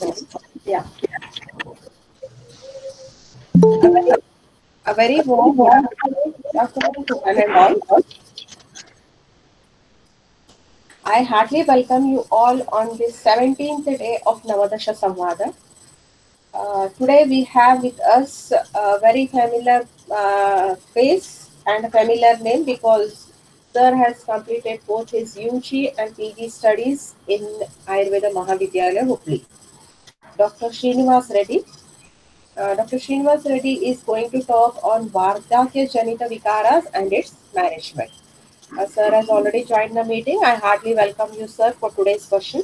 Yeah. A very warm good afternoon to one and all. I heartily welcome you all on this 17th day of Navadasha Samvada. Today we have with us a very familiar face and a familiar name because Sir has completed both his UG and PG studies in Ayurveda Mahavidyalaya, Hubli. Dr. Srinivas Reddy. Dr. Srinivas Reddy is going to talk on Vardhakya Janita Vikaras and its management. Sir has already joined the meeting. I heartily welcome you, sir, for today's session.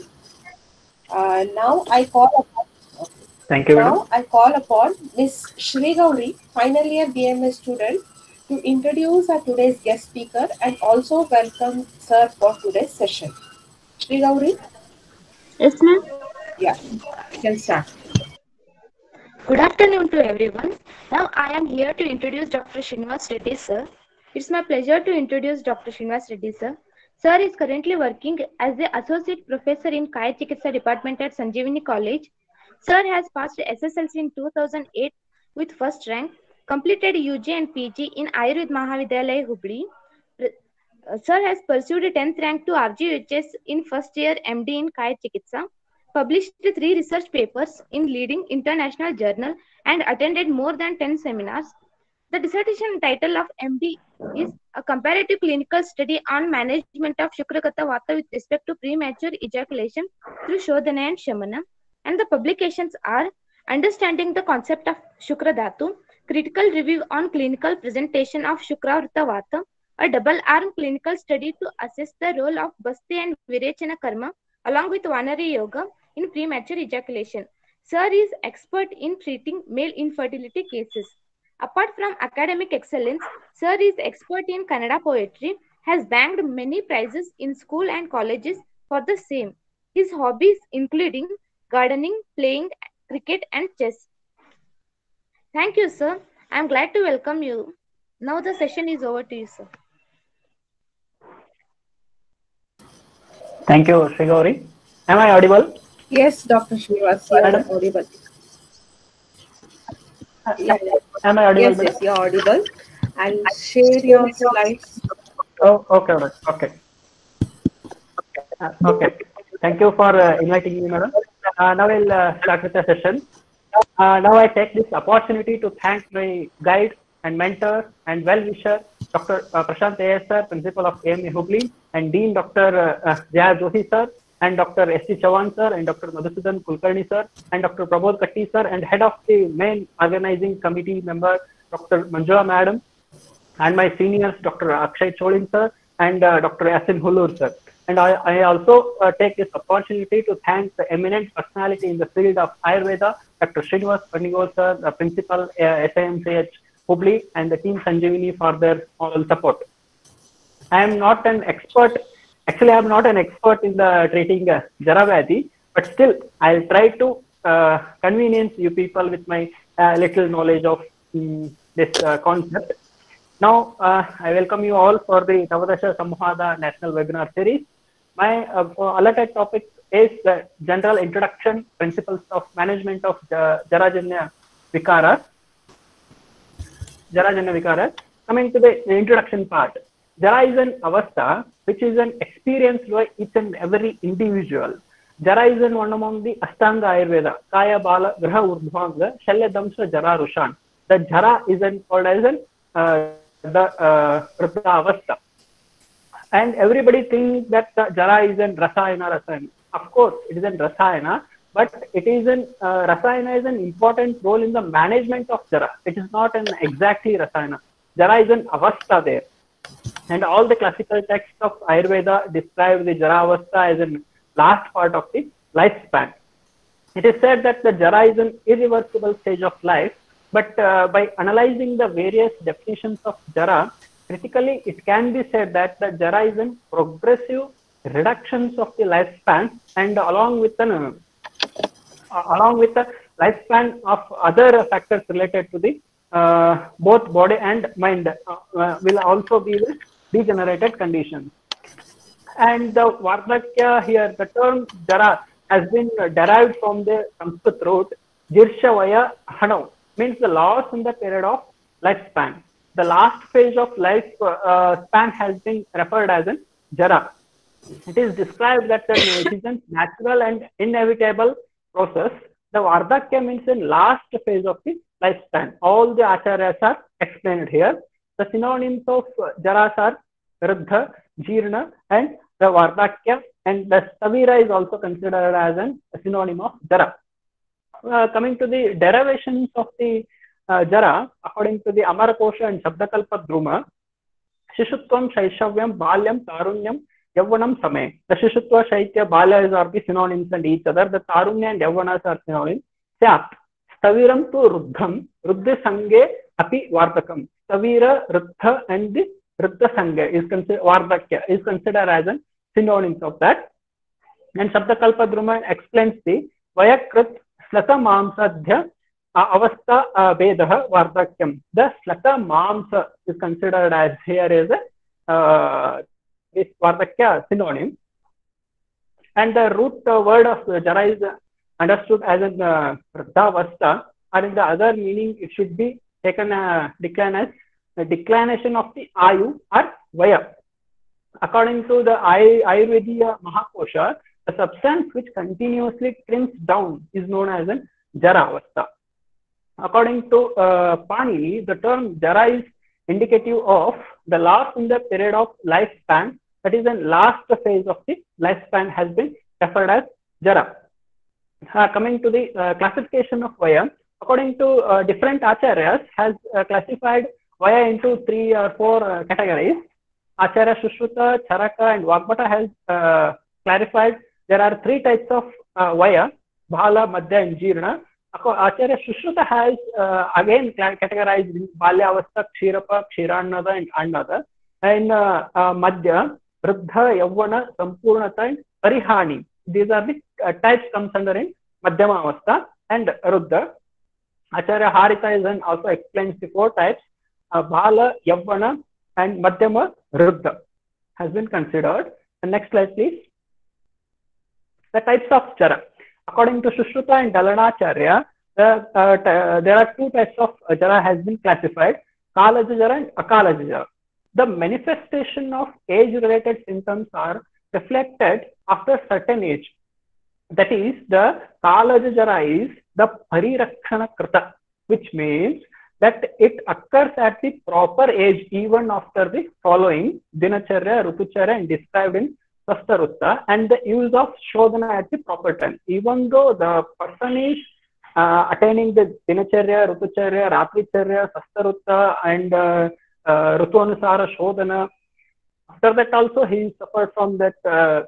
Now I call upon Thank you, madam. Now I call upon Miss Shri Gauri, final year BMS student, to introduce our today's guest speaker and also welcome sir for today's session. Shri Gauri, Yes, ma'am. yeah, you can start. Good afternoon to everyone. Now I am here to introduce Dr. Srinivas Reddy, sir. It's my pleasure to introduce Dr. Srinivas Reddy, sir. Sir is currently working as the Associate Professor in Kaya Chikitsa Department at Sanjeevani College. Sir has passed SSLC in 2008 with first rank, completed UG and PG in Ayurveda Mahavidyalaya, Hubli. Sir has pursued a 10th rank to RGHS in first year MD in Kaya Chikitsa, published 3 research papers in leading international journal and attended more than 10 seminars. The dissertation title of MD is a comparative clinical study on management of Shukrakata Vata with respect to premature ejaculation through Shodhana and Shamana. And the publications are Understanding the Concept of Shukradhatu, Critical Review on Clinical Presentation of Shukravrta Vata, a double-arm clinical study to assess the role of Basti and Virechana Karma along with Vanari Yoga in premature ejaculation. Sir is expert in treating male infertility cases. Apart from academic excellence, Sir is expert in Kannada poetry, has bagged many prizes in school and colleges for the same. His hobbies including gardening, playing cricket and chess. Thank you, sir. I am glad to welcome you. Now the session is over to you, sir. Thank you, Shri Gauri. Am I audible, Yes, Dr. Srinivas, you are madam? audible. Uh, Yeah, yeah. Am I audible, Yes, madam? yes, you are audible. I'll share your slides. Oh, okay, madam. Okay. Okay. Thank you for inviting me, madam. Now I'll start with the session. Now I take this opportunity to thank my guide and mentor and well-wisher, Dr. Prashant A.S. sir, Principal of AME Hubli, and Dean Dr. Jaya Joshi sir, and Dr. S.T. Chavan sir, and Dr. Madhusudan Kulkarni sir, and Dr. Prabodh Katti sir, and head of the main organizing committee member, Dr. Manjula madam, and my seniors, Dr. Akshay Cholin sir, and Dr. Yasin Hulur sir. And I also take this opportunity to thank the eminent personality in the field of Ayurveda, Dr. Srinivas Panigol sir, the principal SIMCH Hubli, and the team Sanjeevani for their moral support. I am not an expert. Actually, I am not an expert in the treating Jaravati, but still, I'll try to convenience you people with my little knowledge of this concept. Now, I welcome you all for the Navadasha Samvada National Webinar Series. My allotted topic is the general introduction, principles of management of Jarajanya Vikaras. Coming to the introduction part, Jara is an avastha which is an experience by each and every individual. Jara is one among the Ashtanga Ayurveda, Kaya Bala Graha Urdhvanga, Shalya Damsha Jara Rushan. The Jara is called as the avastha. And everybody thinks that the Jara is an Rasayana. Of course, it is an Rasayana, but it is an Rasayana is an important role in the management of Jara. It is not an exactly Rasayana. Jara is an avastha there. And all the classical texts of Ayurveda describe the Jara avastha as a last part of the lifespan. It is said that the Jara is an irreversible stage of life, but by analyzing the various definitions of Jara, critically, it can be said that the Jara is a progressive reductions of the lifespan, and along with the lifespan of other factors related to the both body and mind will also be the degenerated conditions. And the Vardhakya here, the term Jara has been derived from the Sanskrit root Jirshavaya Hano, means the loss in the period of lifespan. The last phase of life span has been referred as an Jara. It is described that it is a natural and inevitable process. The Vardhakya means the last phase of the lifespan. All the acharyas are explained here. The synonyms of Jaras are Ruddha, Jirna, and the Vardhakya, and the Stavira is also considered as a synonym of Jara. Coming to the derivations of the Jara, according to the Amarakosha and Shabdakalpa Druma, Shishutvam, Shaishavyam, Balyam, Tarunyam, Yavanam, Same. The Shishutva, Shaitya, Balya are the synonyms and each other. The Tarunya and Yavanas are synonyms. Syat. Staviram to Ruddham, Ruddha Sange, Api Vardhakam. Stavira, Ruddha, and the Ruddha Sange is considered, Vardhakya is considered as a synonyms of that. And Shabdakalpa Druma explains the Vayakrit Slata Mamsadhya Avastha Vedaha Vardhakyam. The Slata Mamsa is considered as here is a is Vardhakya synonym. And the root word of Jara is understood as an Vardhavastha, or in the other meaning it should be taken decline as the declination of the Ayu or Vaya. According to the Ayurvediya Mahakosha, the substance which continuously trims down is known as an Jaravastha. According to Panini, the term Jara is indicative of the loss in the period of lifespan, that is the last phase of the lifespan has been referred as Jara. Coming to the classification of Vaya, according to different acharyas has classified Vaya into 3 or 4 categories. Acharya Sushruta, Charaka, and Vagbhata has clarified there are 3 types of Vaya, Bhala, Madhya, and Jirna. Acharya Sushruta has again categorized in Balyavastha, Kshirapa, Kshirannada, and Annada. And Madhya, Ruddha, Yavana, Sampurnata, and Parihani. These are the types comes under in Madhyama Avastha and Ruddha. Acharya Harita is also explains the 4 types. Bhala, Yavana, and Madhyama Ruddha has been considered. And next slide, please. The types of Jara. According to Sushruta and Dalanacharya, there are 2 types of Jara has been classified, Kalaja Jara and Akalaja Jara. The manifestation of age-related symptoms are reflected after certain age. That is, the Kalaja Jara is the Parirakshana Krita, which means that it occurs at the proper age even after the following Dinacharya, Rutucharya, and described in Swastarutta, and the use of Shodhana at the proper time. Even though the person is attaining the Dinacharya, Rutucharya, Ratricharya, Swastarutta, and Rutuanusara Shodhana, after that also he suffered from that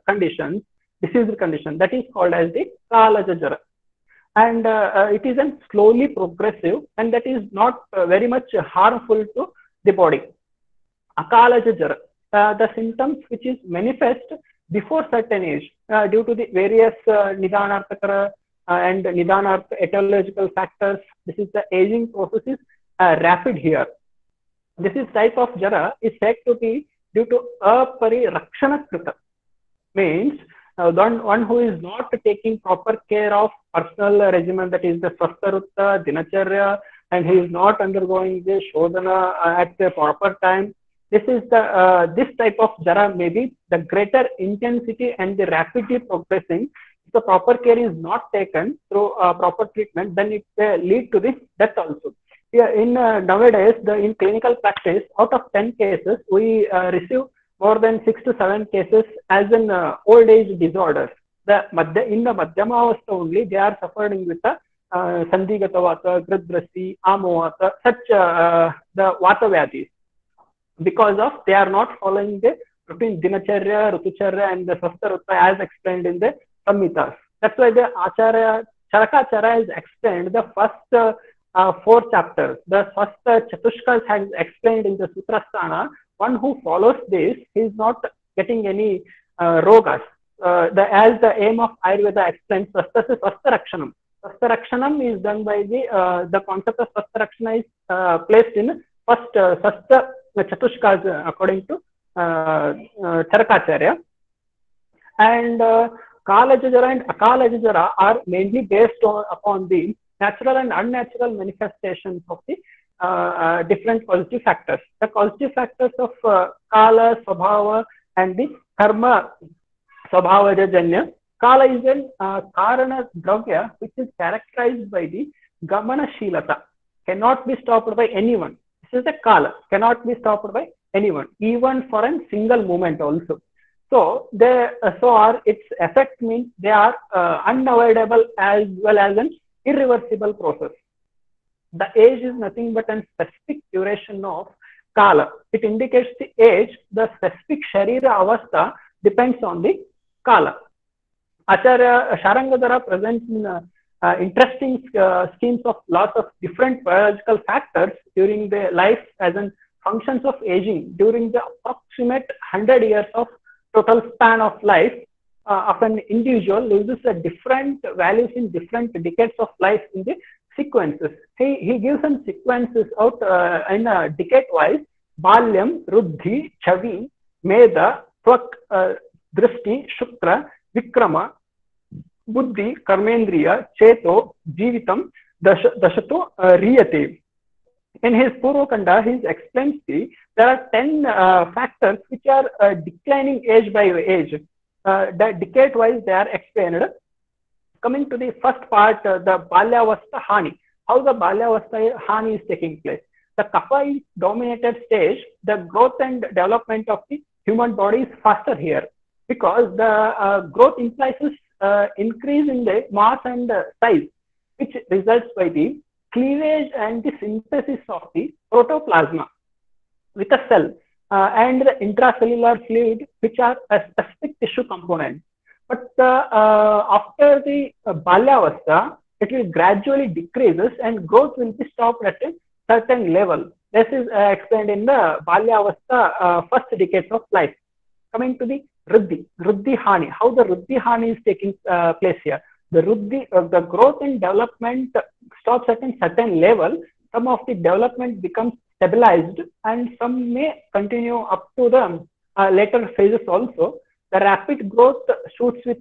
condition, diseased condition, that is called as the Kalaja Jara. And it is a slowly progressive, and that is not very much harmful to the body. Akalaja Jara. The symptoms which is manifest before certain age due to the various Nidhanarthakara and Nidhanartha etiological factors. This is the aging process is rapid here. This is type of Jara is said to be due to Aparirakshana Krita, means one who is not taking proper care of personal regimen, that is the Swastarutta, Dinacharya, and he is not undergoing the Shodhana at the proper time. This is the this type of Jara may be the greater intensity and the rapidly progressing. If the proper care is not taken through proper treatment, then it may lead to the death also. Yeah, in nowadays, in clinical practice, out of 10 cases, we receive more than 6 to 7 cases as in old age disorders. In the Madhyama Avastha only, they are suffering with the Sandhigata Vata, Gridrasi, Amovata, such the Vata Vyadhis, because of they are not following the routine Dinacharya, Rutucharya, and the Swastarutta as explained in the Samhitas. That's why the Acharya Charakacharya is explained the first 4 chapters. The first Chatushkas has explained in the Sutrasthana. One who follows this, he is not getting any rogas. As the aim of Ayurveda explains, Swastasya Swastarakshanam. Swastarakshanam is done by the concept of Swastharakshana is placed in first Swastha Chatushkas according to Charakacharya. And Kala Jajara and Akala Jajara are mainly based upon the natural and unnatural manifestations of the different causative factors. The causative factors of Kala, Swabhava, and the Karma, Swabhava Janya. Kala is an Karana Dravya which is characterized by the Gamana Shilata, cannot be stopped by anyone. This is a Kala, cannot be stopped by anyone, even for a single moment also. So its effect means they are unavoidable as well as an irreversible process. The age is nothing but a specific duration of Kala. It indicates the age. The specific Sharira Avastha depends on the Kala. Acharya Sharangadhara presents interesting schemes of lots of different biological factors during the life as an functions of aging during the approximate 100 years of total span of life of an individual loses a different values in different decades of life in the sequences. He gives some sequences out in decade wise: Balyam, Ruddhi, Chavi, Meda, Twak, Drishti, Shukra, Vikrama, Buddhi, Karmendriya, Cheto, Jivitam, Dashato, Riyate. In his Purvakanda, he explains there are 10 factors which are declining age by age. Decade wise, they are explained. Coming to the first part, the Balyavastha Hani. How the Balyavastha Hani is taking place. The Kapha is dominated stage. The growth and development of the human body is faster here because the growth implies increase in the mass and size, which results by the cleavage and the synthesis of the protoplasma with a cell and the intracellular fluid, which are a specific tissue component. But after the Balyavastha, it will gradually decreases and growth will be stopped at a certain level. This is explained in the Balyavastha first decades of life. Coming to the Ruddhi Hani, how the Ruddhi Hani is taking place here. The the growth and development stops at a certain level. Some of the development becomes stabilized and some may continue up to the later phases also. The rapid growth shoots with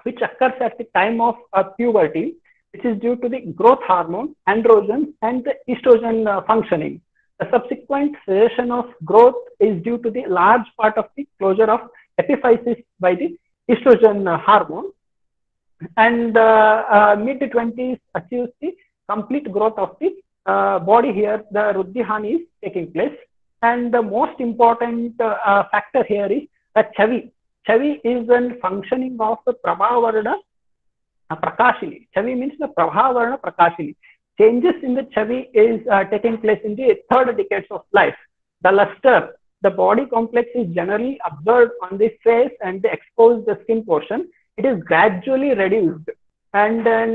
which occurs at the time of puberty, which is due to the growth hormone, androgens, and the estrogen functioning. The subsequent cessation of growth is due to the large part of the closure of epiphysis by the estrogen hormone. And mid-20s achieves the complete growth of the body here. The Ruddhi Hani is taking place. And the most important factor here is the Chavi. Chavi is a functioning of the Prabhavarna Prakashini. Chavi means the Prabhavarna Prakashini. Changes in the Chavi is taking place in the third decades of life. The luster, the body complex is generally observed on the face and the exposed skin portion. It is gradually reduced, and then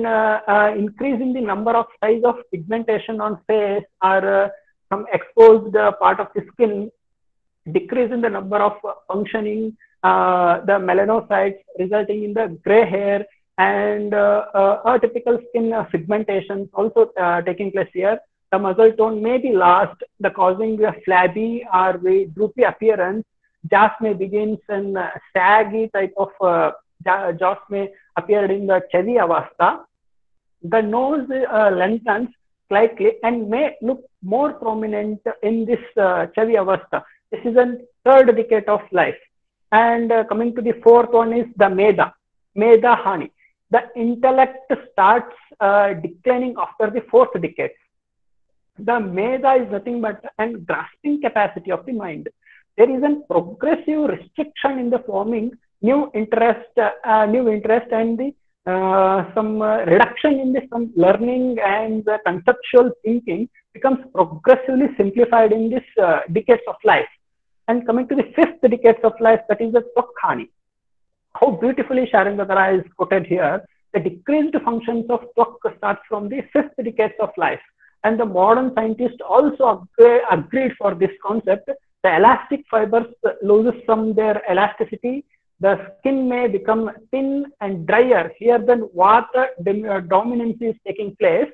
increase in the number of size of pigmentation on face or some exposed part of the skin, decrease in the number of functioning the melanocytes, resulting in the gray hair and atypical skin pigmentation also taking place here. The muscle tone may be lost, the causing a flabby or droopy appearance. Jaws may begin and saggy type of jaws may appear in the Chavi Avastha. The nose lengthens slightly and may look more prominent in this Chavi Avastha. This is a third decade of life. And coming to the fourth one is the Meda Hani. The intellect starts declining after the fourth decade. The Meda is nothing but a grasping capacity of the mind. There is a progressive restriction in the forming new interest and the some reduction in the some learning and the conceptual thinking becomes progressively simplified in this decades of life. And coming to the fifth decades of life, that is the Twak Hani. How beautifully Sharangadhara is quoted here. The decreased functions of Twak starts from the fifth decades of life. And the modern scientists also agreed for this concept. The elastic fibers loses from their elasticity. The skin may become thin and drier. Here then Vata dominance is taking place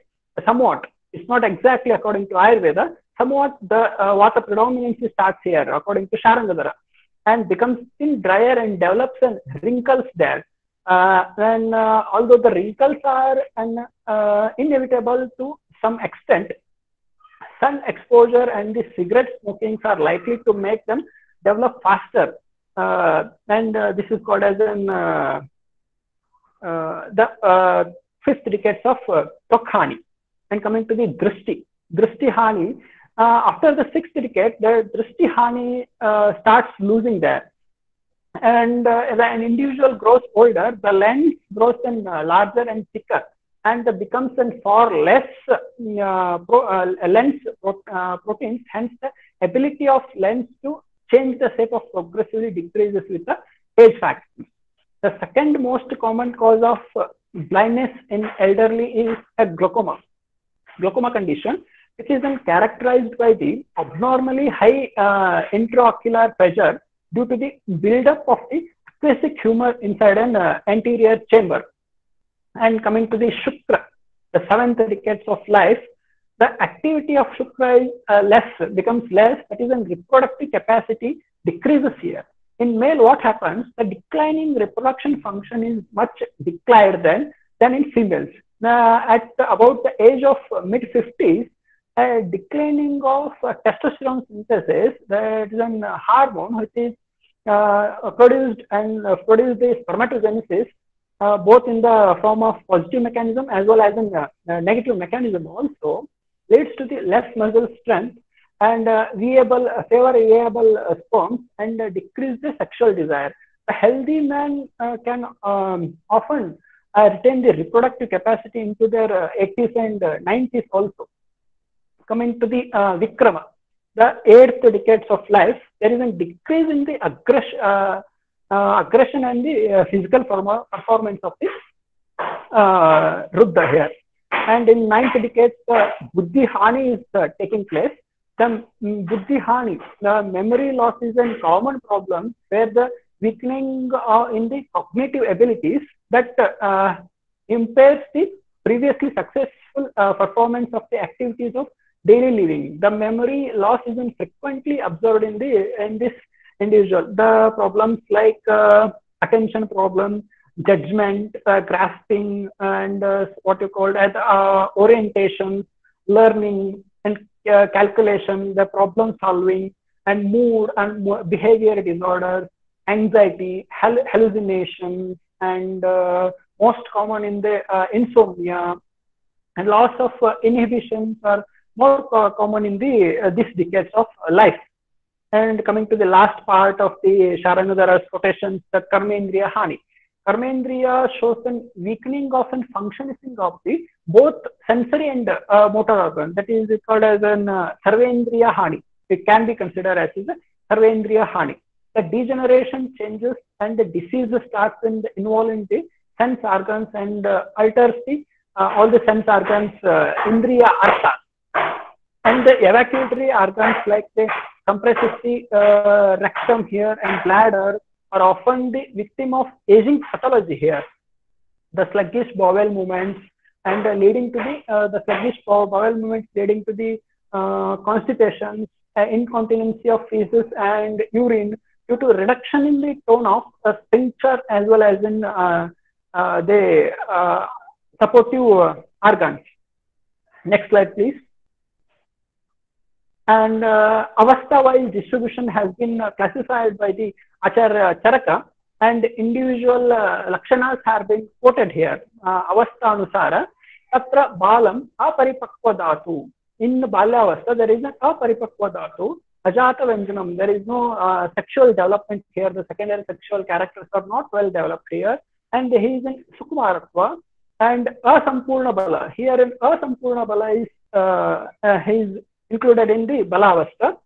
somewhat. It's not exactly according to Ayurveda. Somewhat the Vata predominance starts here according to Sharangadhara and becomes thin, drier and develops and wrinkles there. Although the wrinkles are inevitable to some extent, sun exposure and the cigarette smoking are likely to make them develop faster. This is called as the fifth decades of Tokhani. And coming to the Drishti Hani, after the sixth decade, the Drishti Hani starts losing there. And as an individual grows older, the lens grows larger and thicker, and becomes far less lens proteins. Hence, the ability of lens to change the shape of progressively decreases with the age factor. The second most common cause of blindness in elderly is a glaucoma condition, which is characterized by the abnormally high intraocular pressure due to the buildup of the aqueous humor inside an anterior chamber. And coming to the Shukra, the seventh decades of life, the activity of Shukra becomes less, that is, reproductive capacity decreases here. In male, what happens? The declining reproduction function is much declined than in females. At about the age of mid-50s, a declining of testosterone synthesis, that is a hormone which is produced the spermatogenesis, both in the form of positive mechanism as well as in negative mechanism also, leads to the less muscle strength and favor viable sperms and decrease the sexual desire. A healthy man can often retain the reproductive capacity into their 80s and 90s also. Coming to the Vikrama, the eighth decades of life, there is a decrease in the aggression and the physical performance of the Ruddha here. And in ninth decades, Buddhi Hani is taking place. The Buddhi Hani, the memory loss is a common problem where the weakening in the cognitive abilities that impairs the previously successful performance of the activities of daily living. The memory loss is frequently observed in this individual. The problems like attention problem, judgment, grasping, and what you call as orientation, learning, and calculation, the problem solving, and mood and behavior disorders, anxiety, hallucinations, and most common in the insomnia, and loss of inhibitions are more common in this decades of life. And coming to the last part of the Sharanagara's quotations, the Karmendriya Hani. Karmendriya shows a weakening of and functioning of the both sensory and motor organ. That is called as an Sarvendriya Hani. It can be considered as a Sarvendriya Hani. The degeneration changes and the disease starts involving the sense organs and alters all the sense organs, Indriya Artha. And the evacuatory organs like the compresses the rectum here and bladder are often the victim of aging pathology here. The sluggish bowel movements and leading to the sluggish bowel movements leading to the constipation, incontinency of feces and urine due to reduction in the tone of the sphincter as well as in the supportive organs. Next slide, please. And avastha-wise distribution has been classified by the Acharya Charaka, and individual lakshanas have been quoted here. Avastha anusara, tatra balam aparipakva dhatu. In balyavastha, there is an aparipakva dhatu. Ajata Venjanam, there is no sexual development here. The secondary sexual characters are not well developed here. And he is in Sukumaratva and Asampurna Bala. Here in Asampurna Bala is he is included in the Balavastha,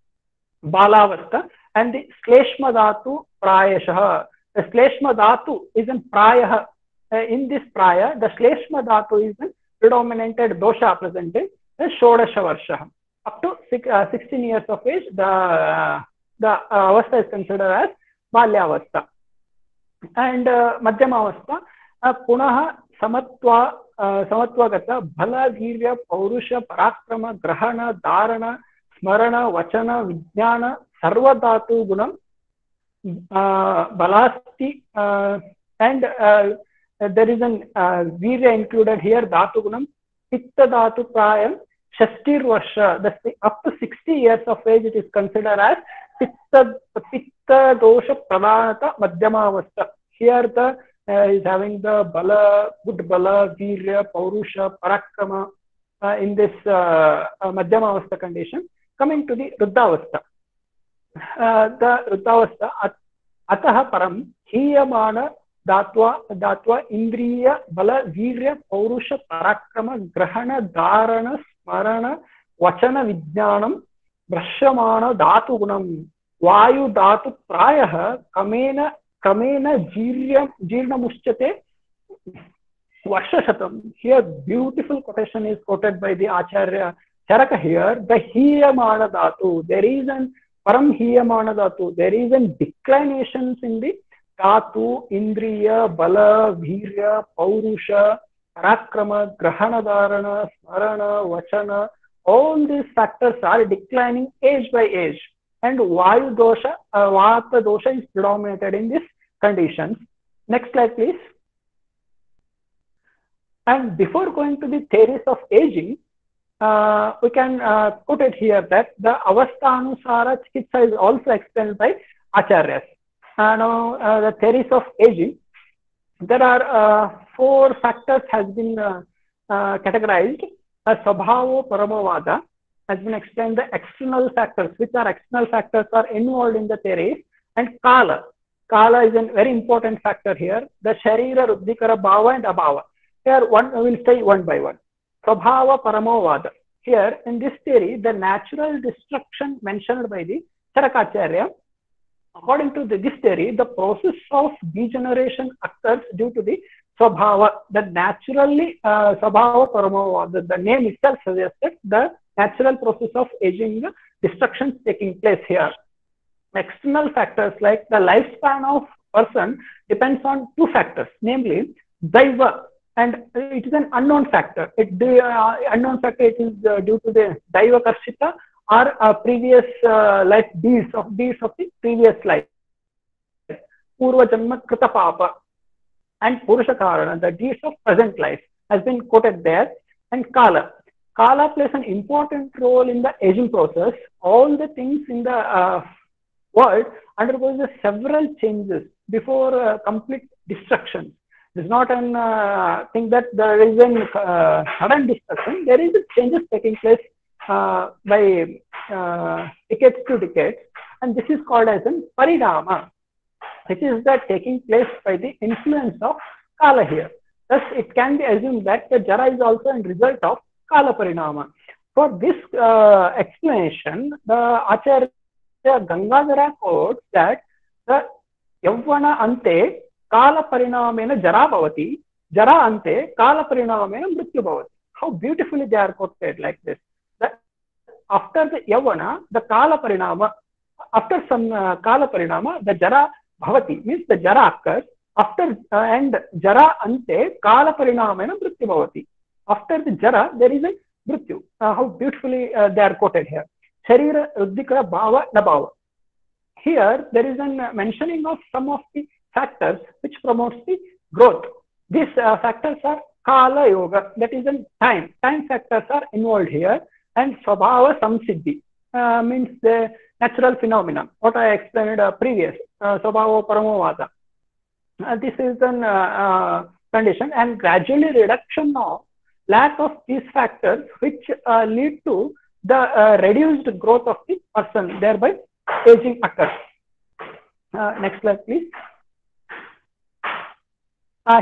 and the Shleshma Dhatu Prayashaha. The Shleshma Dhatu is in Prayaha. In this Praya, the Shleshma Dhatu is in predominated dosha presented, Shodasha Varsha. Up to 16 years of age, the Avastha is considered as Balyavastha. And Madhyama Avastha, Punaha Samatvagata, Bhala, Virya, Paurusha, Parakrama, Grahana, Dharana, Smarana, Vachana, Vijnana, Sarvadhatu Gunam, Balasti, and there is an Virya included here, Dhatu Gunam, Pitta Dhatu Prayam, Shastir Varsha, that's up to 60 years of age, it is considered as Pitta Dosha Pradhanata Madhyamavastha. Here the is having the Bala, good Bala, Virya, Paurusha, Parakrama in this Madhyamavastha condition. Coming to the Ruddhavastha. The Ruddhavastha, Ataha Param, Hiyamana Datva Indriya Bala Virya Paurusha Parakrama Grahana Dharana Smarana Vachana Vijnanam Brahshamana Dhatu Gunam Vayu Dhatu Prayaha Kamena Jirna Muschate Varsha. Here beautiful quotation is quoted by the Acharya Charaka here. The Hiyamana Dhatu, there is an Param Hiyamana Dhatu, there is an declinations in the Dhatu, Indriya, Bala, Virya, Paurusha, Parakrama, Grahana Dharana, Smarana, Vachana. All these factors are declining age by age. And Vayu Dosha, Vata Dosha is predominated in these conditions. Next slide, please. And before going to the theories of aging, we can put it here that the Avasthanusara Chikitsa is also explained by Acharyas. Now, the theories of aging, there are 4 factors has been categorized. Swabhavo Paramavada has been explained the external factors, which are external factors are involved in the theories, and Kala. Kala is a very important factor here. The Sharira, Ruddhikara, Bhava and Abhava. Here we will say one by one. Swabhava Paramavada. Here in this theory, the natural destruction mentioned by the Charakacharya, according to this theory, the process of degeneration occurs due to the Swabhava, that naturally Swabhava Paramavada, the name itself suggested the natural process of aging, destruction taking place here. External factors like the lifespan of person depends on 2 factors, namely Daiva, and it is an unknown factor. Unknown factor, it is due to the Daiva Karshita or previous life deeds of the previous life. Purva Janma Krita Papa and Purusha Karana, the deeds of present life, has been quoted there. And Kala. Kala plays an important role in the aging process. All the things in the world undergoes several changes before complete destruction. It is not an thing that there is a sudden destruction. There is changes taking place by decades to decades, and this is called as an parinama, which is that taking place by the influence of Kala here. Thus, it can be assumed that the Jara is also a result of Kala Parinama. For this explanation, the Acharya Gangadhara quotes that the Yavvana Ante Kala Parinamena Jara Bhavati, Jara Ante Kala Parinamena Mrityu Bhavati. How beautifully they are quoted like this. That after the Yavvana, the Kala Parinama, after some Kala Parinama, the Jara Bhavati, means the Jara occurs. After and Jara Ante Kala Parinamena Mrityu Bhavati. After the Jara, there is a Mrityu. How beautifully they are quoted here. Sharira, Ruddhikara, Bhava, Nabhava. Here, there is a mentioning of some of the factors which promotes the growth. These factors are Kala Yoga, that is in time. Time factors are involved here. And Swabhava Samsiddhi means the natural phenomenon. What I explained previous, Swabhava Paramavada. This is an condition, and gradually reduction of lack of these factors which lead to the reduced growth of the person, thereby aging occurs. Next slide, please.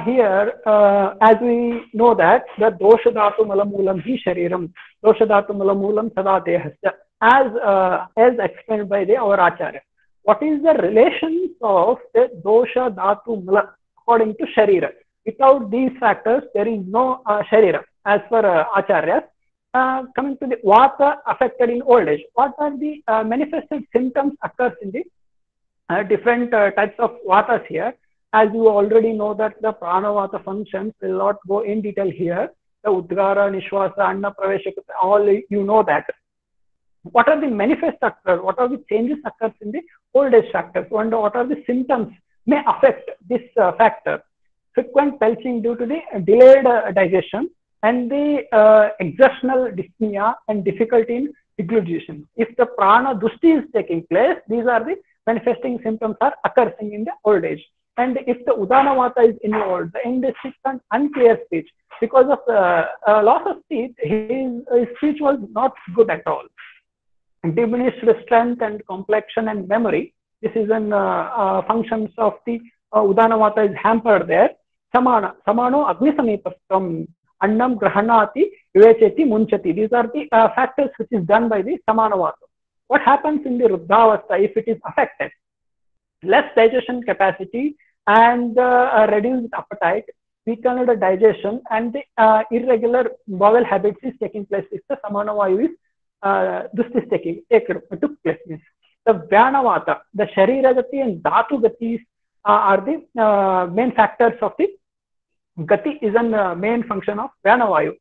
Here, as we know that the dosha dhatu malamulam hi shariram, dosha dhatu malamulam sada dehasya, as explained by our Acharya. What is the relations of the dosha dhatu mala according to sharira? Without these factors, there is no sharira, as per Acharyas. Coming to the vata affected in old age, what are the manifested symptoms occurs in the different types of vatas here? As you already know that the pranavata functions, will not go in detail here. The udgara, nishwasa, anna, pravesha, all you know that. What are the manifest occurs? What are the changes occurs in the old age factors? And what are the symptoms may affect this factor? frequent belching due to the delayed digestion, and the exertional dyspnea and difficulty in deglutition. If the prana dushti is taking place, these are the manifesting symptoms are occurring in the old age. And if the udana vata is involved, the indistinct and unclear speech, because of loss of teeth, his speech was not good at all. Diminished strength and complexion and memory. This is an functions of the udana vata is hampered there. Samano agni samipastam annam grahanati vivecheti munchati. These are the factors which is done by the samana vata. What happens in the ruddhavastha if it is affected? Less digestion capacity and reduced appetite, weakened digestion, and the irregular bowel habits is taking place if the samana vayu is this is took place. The Vyanavata, the Sharira Gati and Dhatu Gatis are the main factors of the Gati is a main function of Vyanavayu.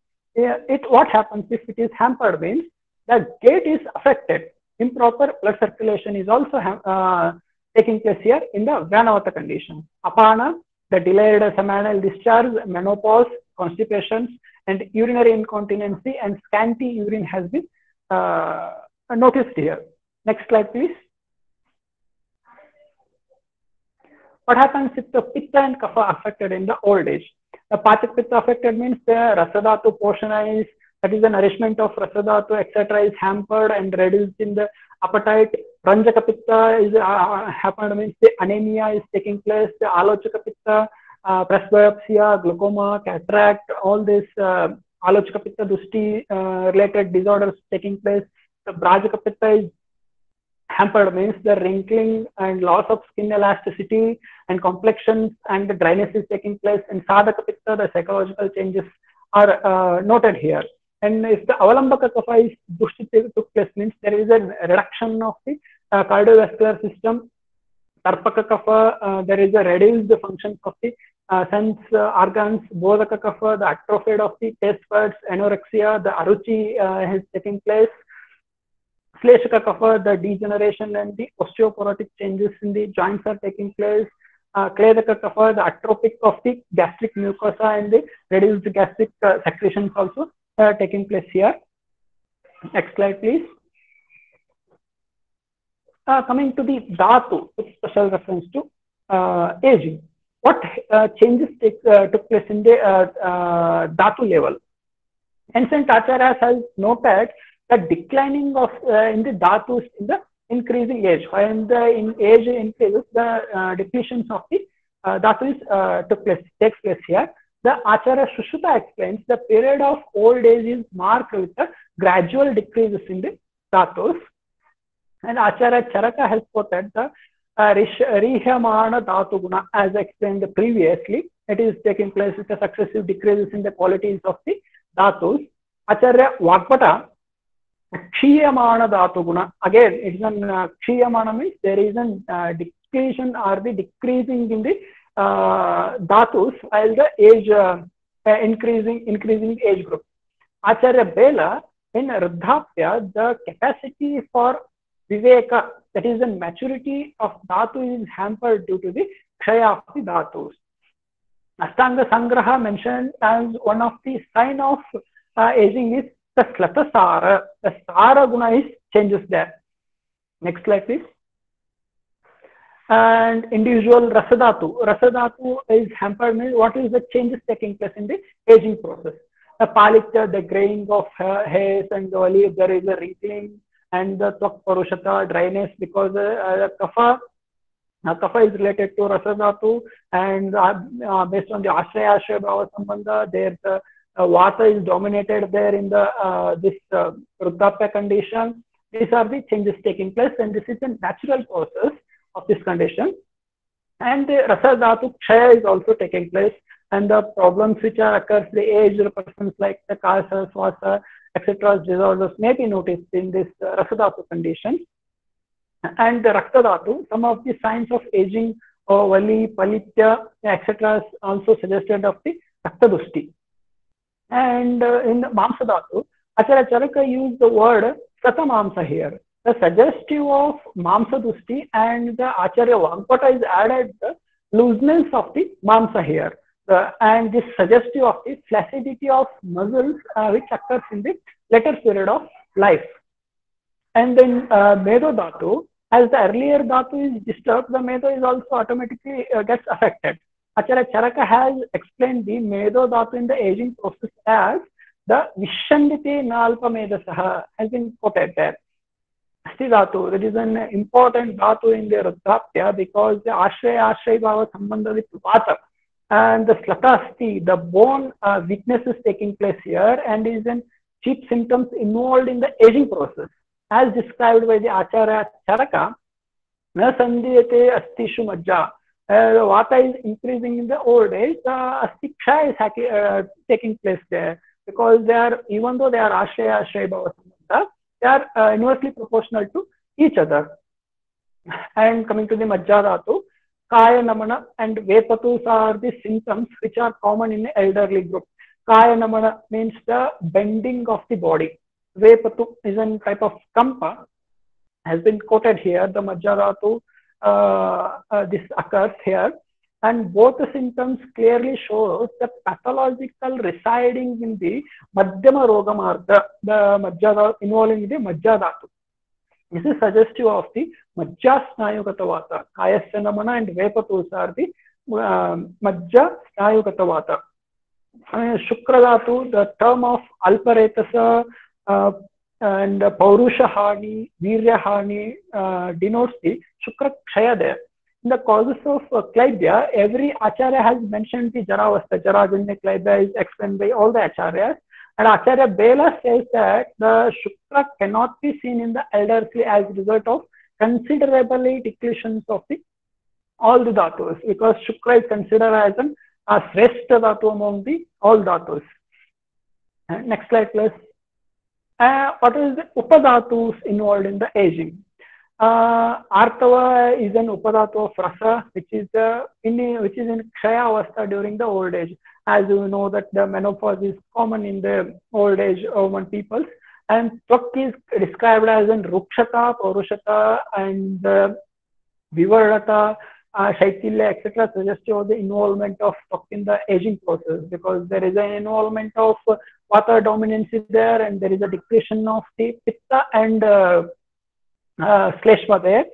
What happens if it is hampered means the gait is affected. Improper blood circulation is also taking place here in the Vyanavata condition. Apana, the delayed seminal discharge, menopause, constipations, and urinary incontinency and scanty urine has been noticed here. Next slide, please. What happens if the pitta and kapha affected in the old age? The patik pitta affected means the rasadhatu portion is, that is the nourishment of rasadhatu, etc. is hampered and reduced in the appetite. Ranjaka pitta is happened means the anemia is taking place. The alochaka pitta, presbyopsia, glaucoma, cataract, all this alochaka pitta dushti related disorders taking place. The brajaka pitta is hampered means the wrinkling and loss of skin elasticity and complexions and the dryness is taking place. In sadhaka pitta, the psychological changes are noted here. And if the avalambaka kapha is dushti took place means there is a reduction of the cardiovascular system. Tarpaka kapha, there is a reduced function of the sense organs. Bodhaka kapha, the atrophy of the taste buds, anorexia, the aruchi is taking place. Shleshaka kapha, the degeneration and the osteoporotic changes in the joints are taking place. Kledaka kapha, the atrophic of the gastric mucosa and the reduced gastric secretions also taking place here. Next slide, please. Coming to the dhatu, with special reference to aging. What changes took place in the dhatu level? Ancient acharyas has noted the declining of in the dhatus in the increasing age. When the age increases, the depletions of the dhatus takes place here. The Acharya Sushruta explains the period of old age is marked with the gradual decreases in the dhatus. And Acharya Charaka has quoted the Rihyamana Dhatu Guna as explained previously. It is taking place with the successive decreases in the qualities of the dhatus. Acharya Vakpata Kshiyamana Dhatu Guna. Again, it is an Kshiyamana means there is a decreasing or the decreasing in the dhatus while the age increasing age group. Acharya Bela in Ruddhapya, the capacity for Viveka, that is the maturity of dhatu is hampered due to the kshaya of the dhatus. Ashtanga Sangraha mentioned as one of the sign of aging is the Slatasara. The Sara guna is changes there. Next slide, please. And individual Rasadhatu. Rasadhatu is hampered means what is the changes taking place in the aging process? The Palikya, the graying of hairs and the olive, there is a wrinkling and the Tvak Parushata, dryness because kapha is related to Rasadhatu and based on the Ashraya Bhava Sambandha, there the Vata is dominated there in the this Ruddhapya condition. These are the changes taking place and this is a natural process of this condition. And the Rasadhatu Kshaya is also taking place and the problems which are occurs the aged persons like the Kasa, Swasa, etc. disorders may be noticed in this Rasadhatu condition. And the Raktadhatu, some of the signs of aging, Vali, Palitya, etc. is also suggested of the Raktadushti. And in Mamsadhatu, Acharya Charaka used the word Satamamsa here. The suggestive of Mamsadushti and the Acharya Vankpata is added the looseness of the Mamsa here. and this suggestive of the flaccidity of muscles which occurs in the later period of life. And then Medo Dhatu, as the earlier Dhatu is disturbed, the Medo is also automatically gets affected. Acharya Charaka has explained the Medo Dhatu in the aging process as the Vishanditi Nalpa Medasaha has been quoted there. Asti Dhatu, that is an important Dhatu in the Rudhapya because the Ashraya Bhava Sambandha with Vata and the Slatasti, the bone weakness is taking place here and is in chief symptoms involved in the aging process. As described by the Acharya Charaka, na sandhiyate astishu majja. The vata is increasing in the old age. Astiksha is taking place there because they are, even though they are ashraya bhava sambandha, they are inversely proportional to each other. And coming to the majja dhatu, kaya namana and vepatus are the symptoms which are common in the elderly group. Kaya namana means the bending of the body. Vepatu is a type of kampa, has been quoted here. The majja dhatu, this occurs here, and both the symptoms clearly shows the pathological residing in the madhyama roga marga, the majja dhatu involving the majja dhatu. This is suggestive of the majja snayugata vata. Kayasya namana and vepatus are the majja snayugata vata. Shukra dhatu, the term of alparetasa and Paurusha Hani, Virya Hani denotes the Shukra Kshaya there. In the causes of Klaibya, every Acharya has mentioned the Jaravastha. Jarajanya Klaibya is explained by all the Acharyas. And Acharya Bela says that the Shukra cannot be seen in the elderly as a result of considerably declinations of all the dhatus, because Shukra is considered as a Sreshta dhatu among the all dhatus. Next slide, please. What is the upadhatus involved in the aging? Artava is an upadhatu of rasa, which is in kshaya avastha during the old age. As you know that the menopause is common in the old age woman peoples, and tvak is described as an rukshata, paurushata, and vivarata, shaitilya, etc. suggestive of the involvement of tvak in the aging process, because there is an involvement of vata dominance is there, and there is a depletion of the pitta and shleshma there.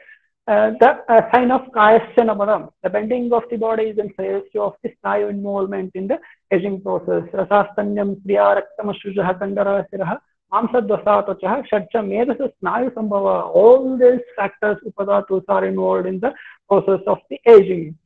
The sign of kayasya namadam, the bending of the body, is in suggestive of the snayu involvement in the aging process. Rasastanyam, priya, raktamashujaha, kandara, siraha, mamsadvasatochaha, shadcha, medasa, snayu sambhava. All these factors, upadhatus, are involved in the process of the aging.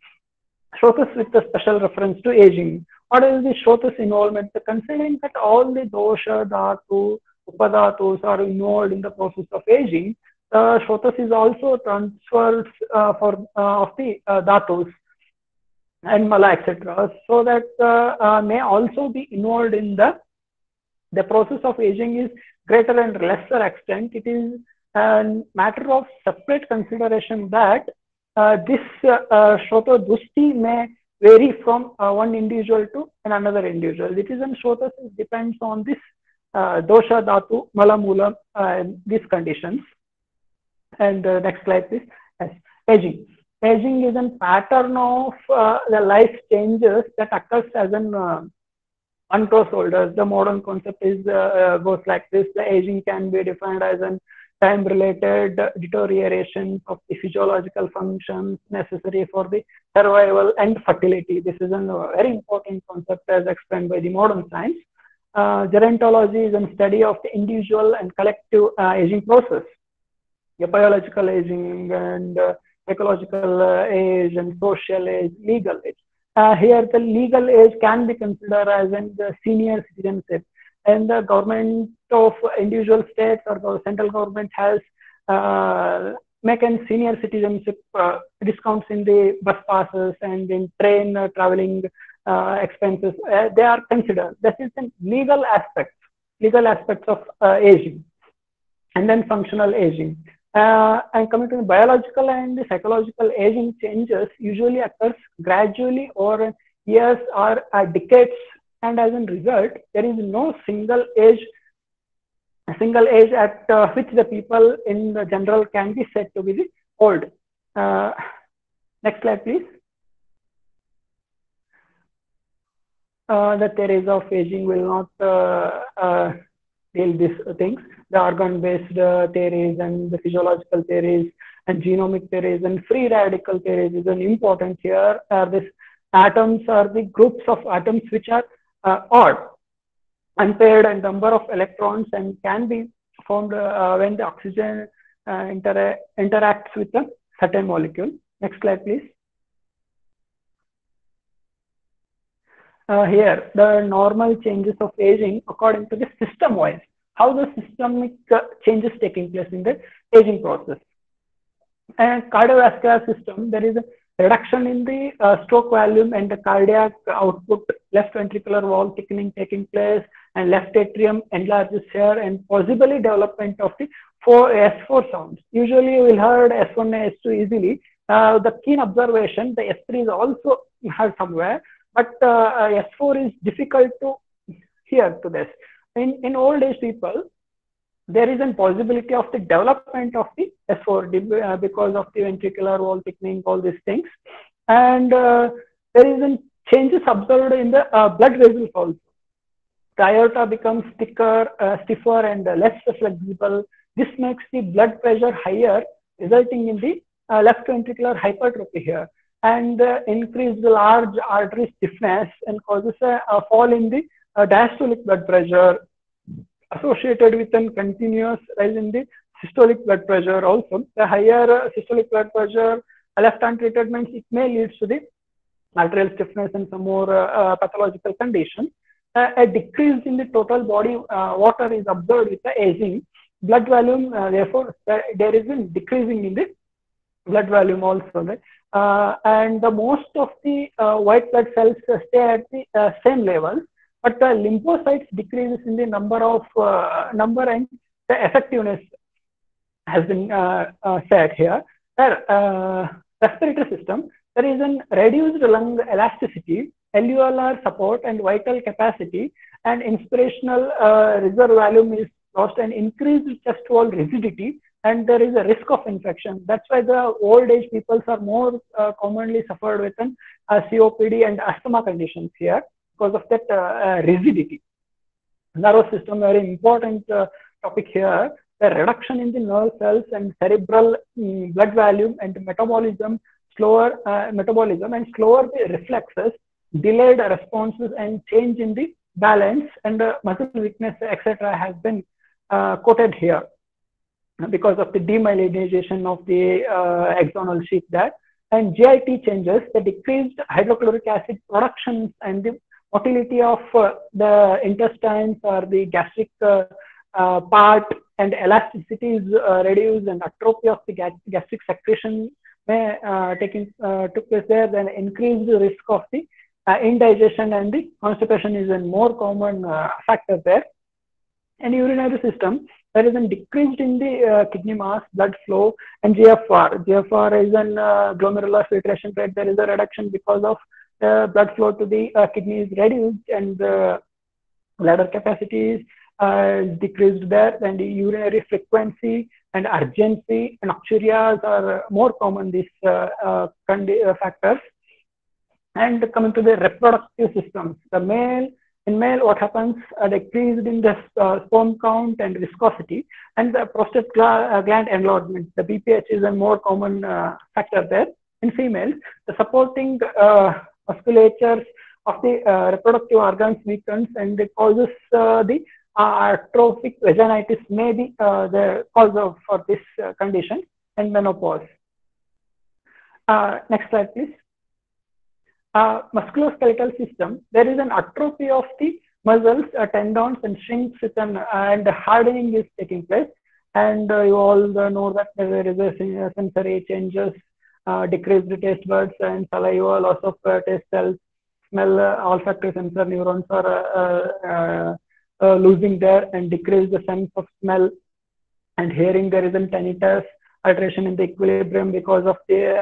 Shrotas with a special reference to aging. What is the Shrotas involvement? Considering that all the dosha, dhatu, upadhatus are involved in the process of aging, Shrotas is also transferred of the dhatus and mala, etc. So that may also be involved in the process of aging is greater and lesser extent. It is a matter of separate consideration that this Shrota Dusti may vary from one individual to another individual. It is in Shrotas, it depends on this dosha, dhatu, mala, mula, these conditions. And next slide, please. Yes. Aging. Aging is a pattern of the life changes that occurs as an untold older. The modern concept is goes like this. The aging can be defined as an time-related deterioration of the physiological functions necessary for the survival and fertility. This is a very important concept as explained by the modern science. Gerontology is a study of the individual and collective aging process. Biological aging and ecological age and social age, legal age. Here the legal age can be considered as the senior citizenship, and the government of individual states or the central government has make a senior citizenship discounts in the bus passes and in train traveling expenses. They are considered. This is the legal aspects of aging, and then functional aging. And coming to the biological and the psychological aging changes usually occurs gradually over years or decades, and as a result, there is no single age at which the people in the general can be said to be the old. Next slide, please. the theories of aging will not deal these things. The organ-based theories and the physiological theories and genomic theories and free radical theories is an important here. This atoms are the groups of atoms which are odd, unpaired and number of electrons, and can be found when the oxygen interacts with a certain molecule. Next slide, please. Here, the normal changes of aging according to the system-wise. How the systemic changes taking place in the aging process. And cardiovascular system, there is a reduction in the stroke volume and the cardiac output, left ventricular wall thickening taking place, and left atrium enlarges here, and possibly development of the S4 sounds. Usually you will heard S1 and S2 easily. The keen observation, the S3 is also heard somewhere, but S4 is difficult to hear to this. In old age people, there is a possibility of the development of the S4 because of the ventricular wall thickening, all these things. And there is a changes observed in the blood vessels also. The aorta becomes thicker, stiffer and less flexible. This makes the blood pressure higher, resulting in the left ventricular hypertrophy here, and increased large artery stiffness, and causes a fall in the diastolic blood pressure, associated with a continuous rise in the systolic blood pressure also. The higher systolic blood pressure, left untreated, means it may lead to the arterial stiffness and some more pathological conditions. A decrease in the total body water is observed with the aging. Blood volume, therefore, there is a decreasing in the blood volume also. Right? And the most of the white blood cells stay at the same level, but the lymphocytes decreases in the number and the effectiveness has been said here. Respiratory system, there is a reduced lung elasticity, alveolar support and vital capacity, and inspirational reserve volume is lost, and increased chest wall rigidity, and there is a risk of infection. That's why the old age people are more commonly suffered with an COPD and asthma conditions here, because of that rigidity. Nervous system, very important topic here. The reduction in the nerve cells and cerebral blood volume and metabolism, slower metabolism and slower reflexes, delayed responses, and change in the balance and muscle weakness, etc., has been quoted here because of the demyelinization of the axonal sheath there. And GIT changes, the decreased hydrochloric acid production and the motility of the intestines or the gastric part, and elasticity is reduced, and atrophy of the gastric secretion may took place there. Then increased risk of the indigestion and the constipation is a more common factor there. And urinary system, there is a decrease in the kidney mass, blood flow, and GFR. GFR is an glomerular filtration rate. There is a reduction because of blood flow to the kidney is reduced, and the bladder capacity is decreased there. And the urinary frequency and urgency and nocturias are more common, these factors. And coming to the reproductive systems, in male, what happens? Decreased in the sperm count and viscosity, and the prostate gland enlargement. The BPH is a more common factor there. In females, the supporting musculatures of the reproductive organs weakens, and it causes the atrophic vaginitis may be the cause for this condition, and menopause. Next slide, please. Musculoskeletal system, there is an atrophy of the muscles, tendons, and shrinks with and hardening is taking place. And you all know that there is a sensory changes, decreased taste buds and saliva, loss of taste cells, smell, olfactory sensor neurons are losing there, and decrease the sense of smell. And hearing, there is a tinnitus, alteration in the equilibrium because of the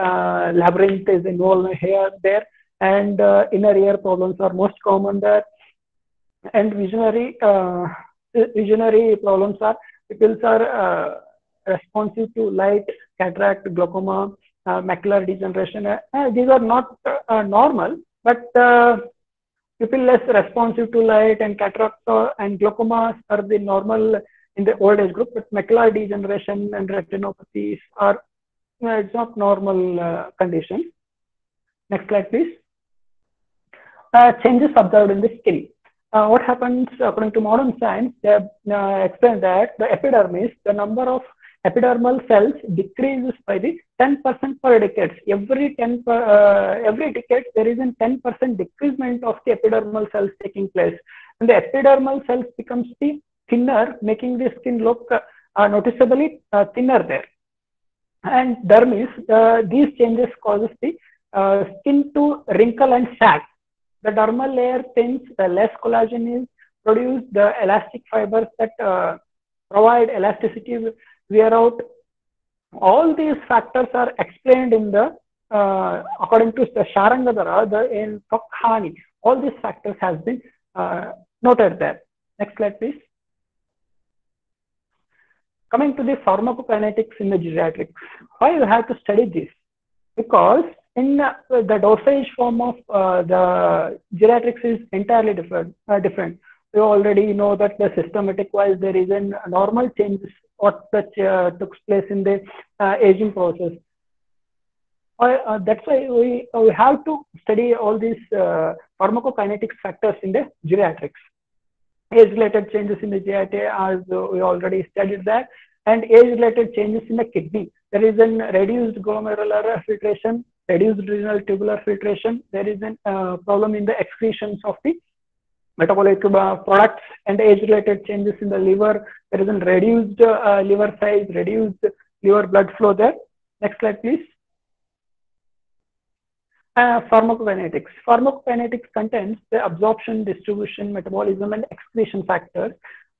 labyrinth is involved here there. And inner ear problems are most common there. And visionary problems are, pupils are responsive to light, cataract, glaucoma, macular degeneration. These are not normal, but pupil less responsive to light, and cataracts and glaucomas are the normal in the old age group, but macular degeneration and retinopathies are it's not normal condition. Next slide, please. Changes observed in the skin. What happens according to modern science? They have explained that the epidermis, the number of epidermal cells decreases by the 10% per decade. Every decade there is a 10% decreasement of the epidermal cells taking place, and the epidermal cells becomes the thinner, making the skin look noticeably thinner there. And dermis, these changes causes the skin to wrinkle and sag. The dermal layer thins, the less collagen is produced, the elastic fibers that provide elasticity wear out. All these factors are explained in the according to the Sharangadhara in Tokhani. All these factors has been noted there. Next slide, please. Coming to the pharmacokinetics in the geriatrics. Why you have to study this? Because in the dosage form of the geriatrics is entirely different. You already know that the systematic wise there is a normal changes what took place in the aging process. That's why we have to study all these pharmacokinetics factors in the geriatrics. Age-related changes in the GIT, as we already studied that, and age-related changes in the kidney. There is a reduced glomerular filtration, reduced renal tubular filtration. There is a problem in the excretions of the metabolic products, and age-related changes in the liver. There is a reduced liver size, reduced liver blood flow there. Next slide, please. Pharmacokinetics. Pharmacokinetics contains the absorption, distribution, metabolism, and excretion factors.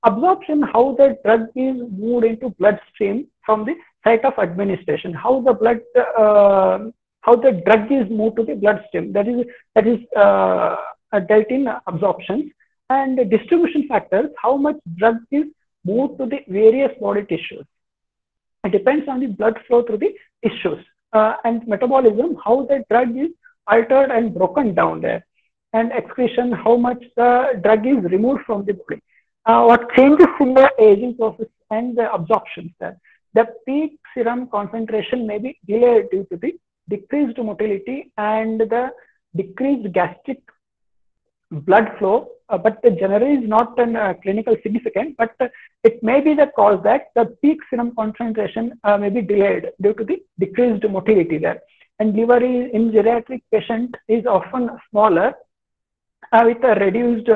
Absorption, how the drug is moved into bloodstream from the site of administration. How the drug is moved to the bloodstream. That is dealt in absorption. And distribution factors, how much drug is moved to the various body tissues. It depends on the blood flow through the tissues. And metabolism, how the drug is altered and broken down there. And excretion, how much the drug is removed from the body. What changes in the aging process and the absorption there. The peak serum concentration may be delayed due to the decreased motility and the decreased gastric blood flow, but the generally is not clinical significant, but it may be the cause that the peak serum concentration may be delayed due to the decreased motility there. And liver in geriatric patient is often smaller with a reduced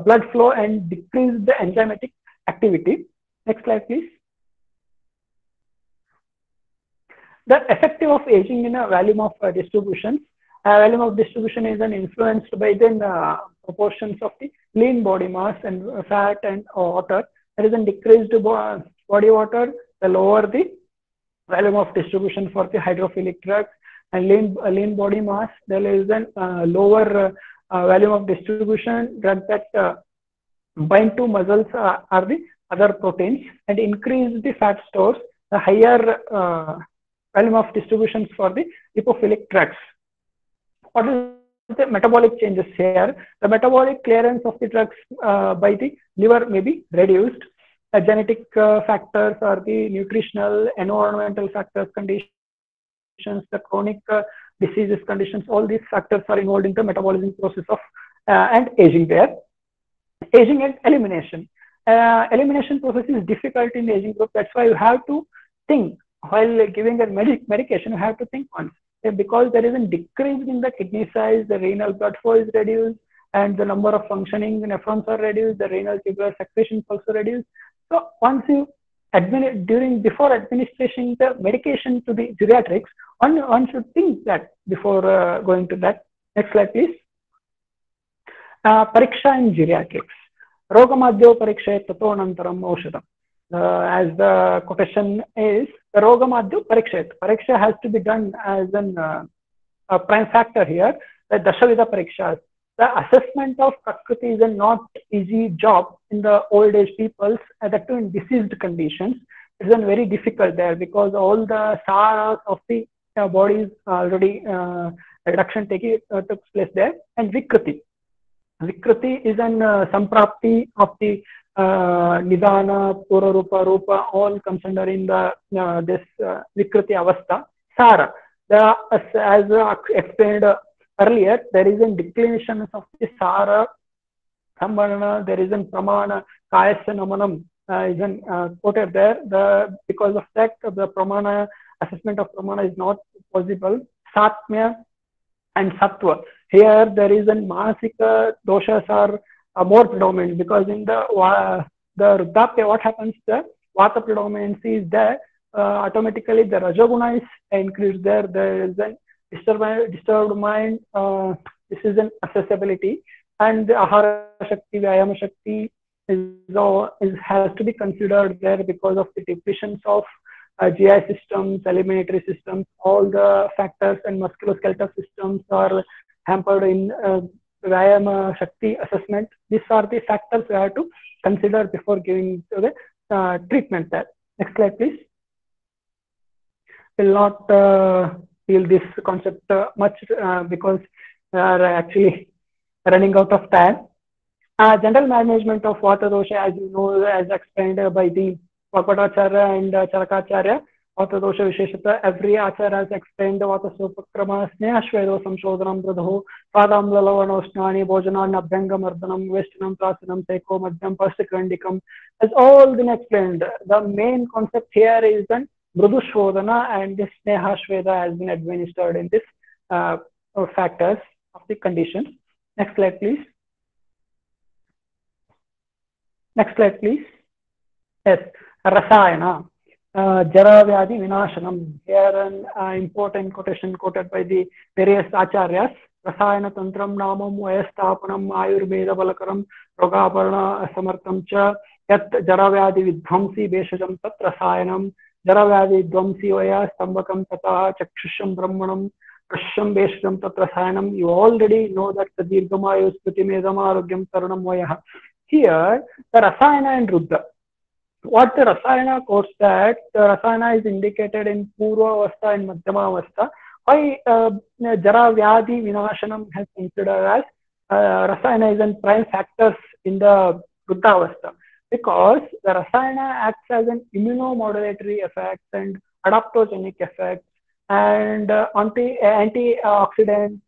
blood flow and decreased enzymatic activity. Next slide, please. The effective of aging in a volume of distribution. Volume of distribution is influenced by the proportions of the lean body mass and fat and water. There is a decreased body water, the lower the volume of distribution for the hydrophilic drugs, and lean body mass, there is a lower volume of distribution. Drugs that bind to muscles are the other proteins, and increase the fat stores, the higher volume of distributions for the lipophilic drugs. What is the metabolic changes here? The metabolic clearance of the drugs by the liver may be reduced. Genetic factors or the nutritional, environmental factors, conditions, the chronic diseases conditions, all these factors are involved in the metabolism process of and aging there. Aging and elimination. Elimination process is difficult in the aging group. That's why you have to think while giving a medication. You have to think once, because there is a decrease in the kidney size, the renal blood flow is reduced, and the number of functioning nephrons are reduced. The renal tubular secretion is also reduced. So once you before administering the medication to the geriatrics, one should think that before going to that. Next slide, please. Pariksha in geriatrics. Rogamadhyo parikshayat tato anantaram aushadam. As the quotation is, the Rogamadhyo parikshayat. Pariksha has to be done as a prime factor here. The Dashavida parikshas. The assessment of Prakriti is a not easy job in the old age peoples, that too in diseased conditions. It is very difficult there, because all the saras of the bodies already reduction took place there. And Vikriti. Vikriti is an samprapti of the Nidana, Purarupa, Rupa, all comes under in the this Vikriti Avastha. Sara, as explained earlier, there is a declination of the Sara, Samvarna, there is a Pramana, Kayasya Namanam is quoted there. Because of that, the Pramana, assessment of Pramana is not possible. Satmya and Sattva. Here there is a Manasika doshas are more predominant, because in the Rudapya, what happens, the Vata predominancy is there, automatically the Rajoguna is increased there. There is a disturbed mind, this is an accessibility, and the Ahara Shakti, Vyayama Shakti has to be considered there because of the depletions of GI systems, eliminatory systems, all the factors and musculoskeletal systems are hampered in Vyayama Shakti assessment. These are the factors we have to consider before giving the treatment there. Next slide, please. Will not feel this concept much because we are actually running out of time. General management of Vata dosha, as you know, as explained by the Vakvatacharya and Charakacharya, Vata dosha Visheshata, every Acharya has explained the Vata Sopakrama, Sneha Shvedo Samshodhanam Pradho, Padam Lalavanostnani, Bhojanan Abhyangam Ardhanam, Vestinam Prasanam, Seko Madhyam Pastikrandikam, has all been explained. The main concept here is then Mrudu Shodhana, and this Sneha Shveda has been administered in this factors of the conditions. Next slide, please. Next slide, please. Yes, Rasayana, Jara Vyadhi Vinashanam. Here an important quotation quoted by the various acharyas. Rasayana Tantram Namam Vayasthapanam Ayurveda Balakaram Rogaparna Samartham Cha Yat Jara Vyadhi Vidhamsi Beshajam Tat Rasayanam Jara Vyadhi Vidhamsi Vaya Stambakam Tata Chakshusham Brahmanam Prasham Beshajam Tat Rasayanam. You already know that the Dirgamayu Spruti Medam Arogyam Taranam Vaya. Here, the Rasayana and Ruddha. What the Rasayana quotes that the Rasayana is indicated in Purva Avastha and Madhyama Avastha. Why Jara Vyadhi Vinashanam has considered as Rasayana is in prime factors in the Ruddha Avastha? Because the Rasayana acts as an immunomodulatory effect and adaptogenic effect and antioxidant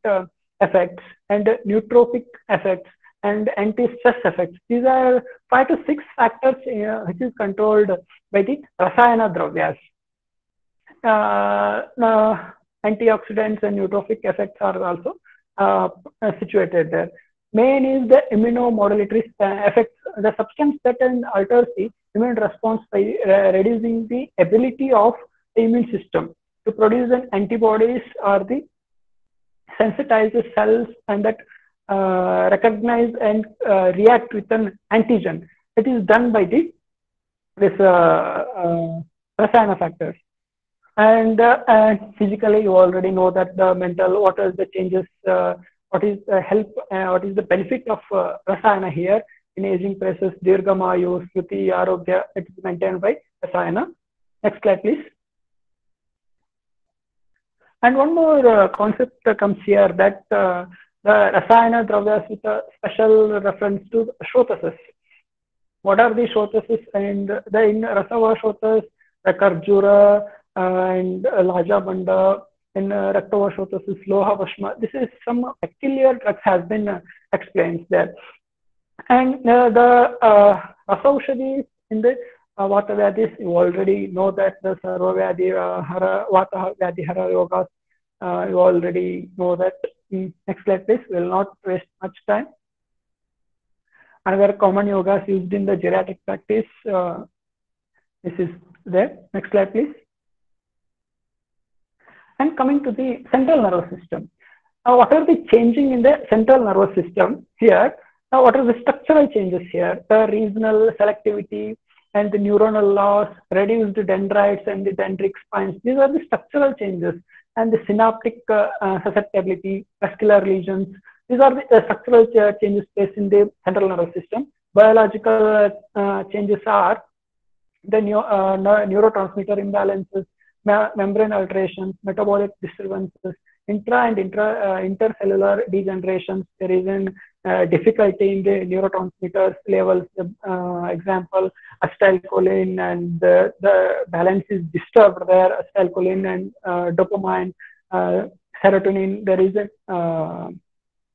effects and nootropic effects and anti-stress effects. These are 5 to 6 factors which is controlled by the Rasayana Dravyas. Antioxidants and nootropic effects are also situated there. Main is the immunomodulatory effects, the substance that alters the immune response by reducing the ability of the immune system to produce an antibodies or the sensitize the cells and that recognize and react with an antigen. It is done by this Rasayana factors. And physically, you already know that the mental, what is the changes, what is the help, what is the benefit of Rasayana here in aging process, Dirgamayu, Smriti, Arogya, it is maintained by Rasayana. Next slide, please. And one more concept comes here that the Rasayana Dravyas with a special reference to Shrotases. What are the Shrotases? And the in Rasava Shrotas, the Karjura and Laja Banda, in Raktava Shrotases, Loha Vashma. This is some peculiar drugs has been explained there. And the Rasaushadis in the Vata Vyadhis, you already know that the Sarva Vyadhi Hara, Vata Vyadhi Hara Yogas, you already know that. Next slide, please. We will not waste much time. Another common yogas used in the geriatric practice. This is there. Next slide, please. And coming to the central nervous system. Now, what are the changing in the central nervous system here? Now, what are the structural changes here? The regional selectivity and the neuronal loss, reduced dendrites and the dendritic spines. These are the structural changes. And the synaptic susceptibility, vascular lesions. These are the structural changes placed in the central nervous system. Biological changes are the neurotransmitter imbalances, membrane alterations, metabolic disturbances, intra and intercellular degenerations. There is an difficulty in the neurotransmitters levels. Example, acetylcholine, and the balance is disturbed there. Acetylcholine and dopamine, serotonin, there is a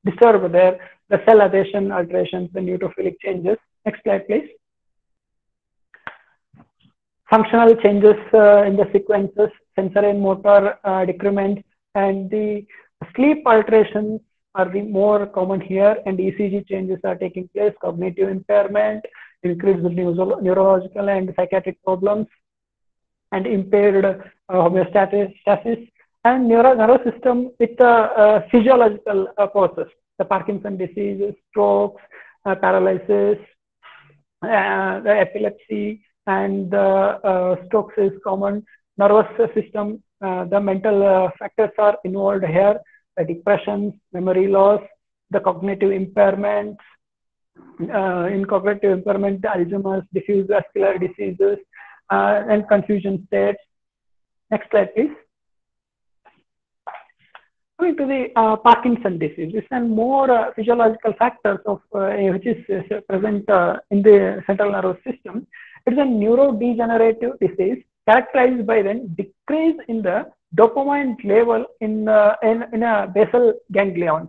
disturbed there. The cell adhesion alterations, the neutrophilic changes. Next slide, please. Functional changes in the sequences, sensory and motor decrements, and the sleep alterations are the more common here, and ECG changes are taking place, cognitive impairment, increased neurological and psychiatric problems, and impaired homeostasis, and nervous system with physiological process, the Parkinson disease, strokes, paralysis, the epilepsy, and strokes is common. Nervous system, the mental factors are involved here, the depressions, memory loss, the cognitive impairments. In cognitive impairment, Alzheimer's, diffuse vascular diseases, and confusion states. Next slide, please. Going to the Parkinson disease, this and more physiological factors of which is present in the central nervous system. It is a neurodegenerative disease characterized by then decrease in the dopamine level in a basal ganglion,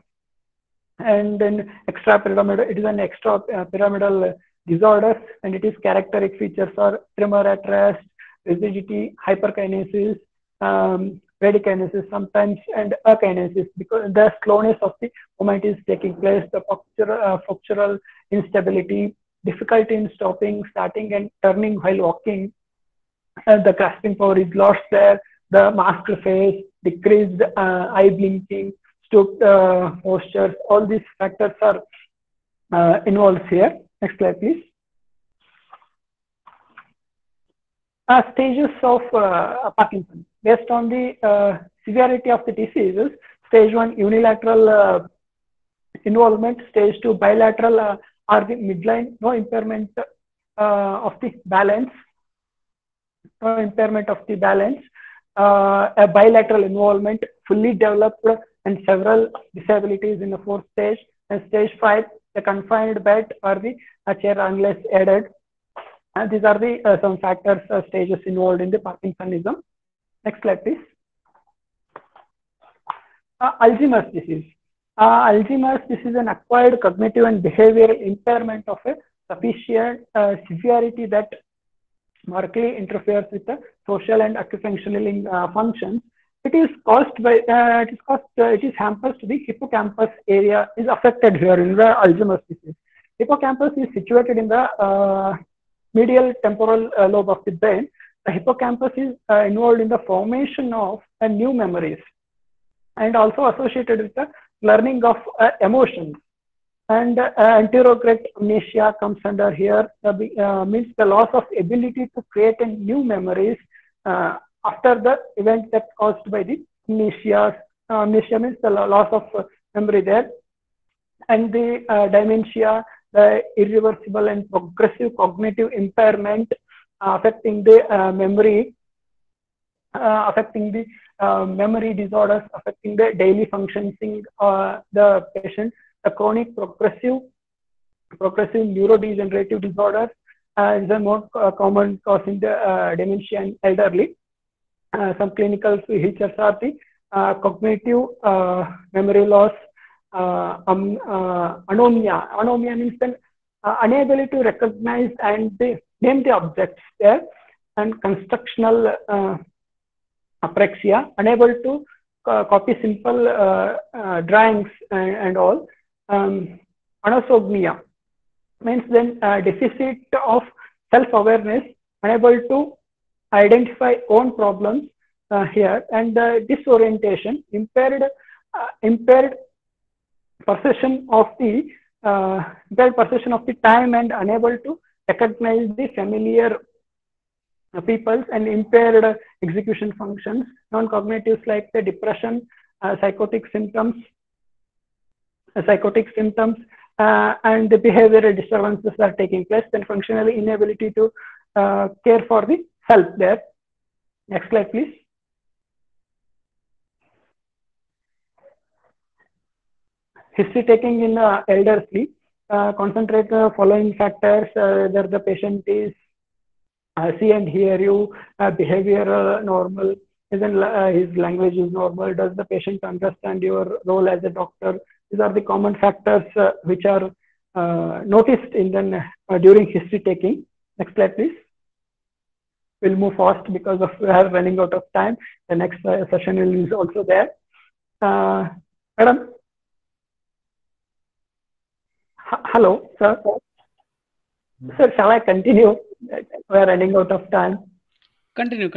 and then extrapyramidal. It is an extrapyramidal disorder, and it is characteristic features are tremor at rest, rigidity, hyperkinesis, bradykinesis sometimes, and akinesis, because the slowness of the movement is taking place, the postural instability, difficulty in stopping, starting, and turning while walking. The grasping power is lost there. The masked face, decreased eye blinking, stooped postures. All these factors are involved here. Next slide, please. Stages of Parkinson. Based on the severity of the diseases, stage 1 unilateral involvement, stage 2 bilateral or the midline, no impairment of the balance, a bilateral involvement, fully developed, and several disabilities in the 4th stage, and stage 5, the confined bed or the chair unless aided. And these are the some factors, stages involved in the Parkinsonism. Next slide, please. Alzheimer's disease. Alzheimer's disease is an acquired cognitive and behavioral impairment of a sufficient severity that markedly interferes with the social and occupational functions. It is caused by it is hampers to the hippocampus area is affected here in the Alzheimer's disease. Hippocampus is situated in the medial temporal lobe of the brain. The hippocampus is involved in the formation of new memories, and also associated with the learning of emotions. And anterograde amnesia comes under here, means the loss of ability to create new memories after the event that caused by the amnesia. Amnesia means the loss of memory there. And the dementia, the irreversible and progressive cognitive impairment affecting the memory, affecting the memory disorders, affecting the daily functioning the patient. The chronic progressive neurodegenerative disorders is the more common cause in the dementia and elderly. Some clinical features are the cognitive memory loss, anomia. Anomia means then unable to recognize and name the objects there, and constructional apraxia, unable to copy simple drawings and all. Anosognia means then deficit of self-awareness, unable to identify own problems here, and disorientation, impaired perception of the time, and unable to recognize the familiar peoples, and impaired execution functions. Non-cognitives like the depression, psychotic symptoms, and the behavioral disturbances are taking place, and functionally inability to care for the self there. Next slide, please. history taking in elderly, concentrate the following factors: whether the patient is see and hear you, behavior normal, his language is normal, does the patient understand your role as a doctor? These are the common factors which are noticed in during history taking. Next slide, please. We'll move fast because we are running out of time. The next session is also there. Madam, hello, sir. Sir, shall I continue? We are running out of time. Continue.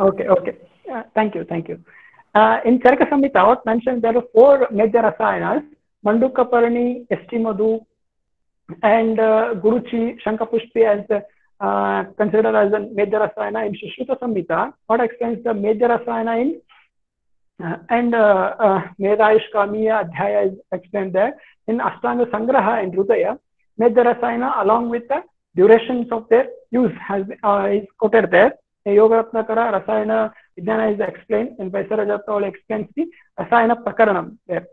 Okay. Thank you. In Charaka Samhita, what mentioned, there are 4 major rasayanas: Mandukaparni, Estimadu, and Guruchi, Shankapushpi as considered as a major rasayana. In Sushruta Samhita, what explains the major rasayana in and Medayush Kamiya Adhyaya is explained there. In Ashtanga Sangraha in Rudaya, major rasayana along with the durations of their use is quoted there. Yoga Ratnakara Rasayana Vijnana is explained, and Vaisarajapta explains the Rasayana Prakaranam there.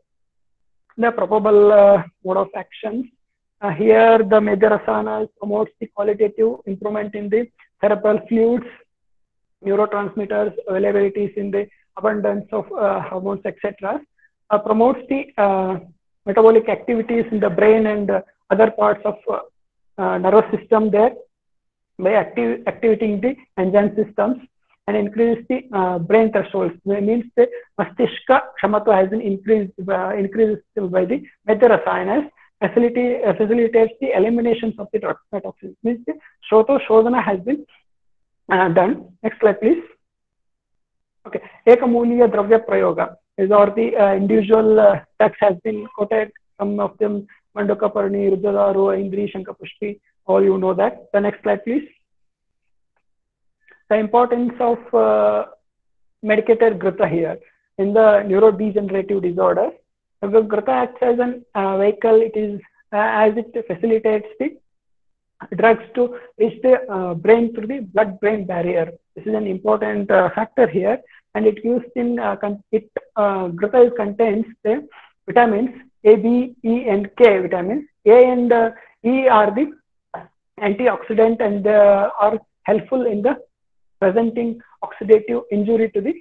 The probable mode of actions. Here the major rasayanas promotes the qualitative improvement in the cerebral fluids, neurotransmitters, availabilities in the abundance of hormones, etc. Promotes the metabolic activities in the brain and other parts of nervous system there by activating the enzyme systems, and increase the brain thresholds. That means the Mastishka Kshamatva has been increased by the major rasayanas, facilitates the eliminations of the toxins. Means the Shroto Shodhana has been done. Next slide, please. Okay, Ekamuliya Dravya Prayoga. These are the individual texts has been quoted. Some of them Mandukaparni, Rudradaru, Indri, Shankapushpi. All you know that. The next slide, please. The importance of medicated Grita here in the neurodegenerative disorders. The Grita acts as a vehicle. It is as it facilitates the drugs to reach the brain through the blood-brain barrier. This is an important factor here, and it used in Grita contains the vitamins A, B, E, and K vitamins. A and E are the antioxidant and are helpful in the presenting oxidative injury to the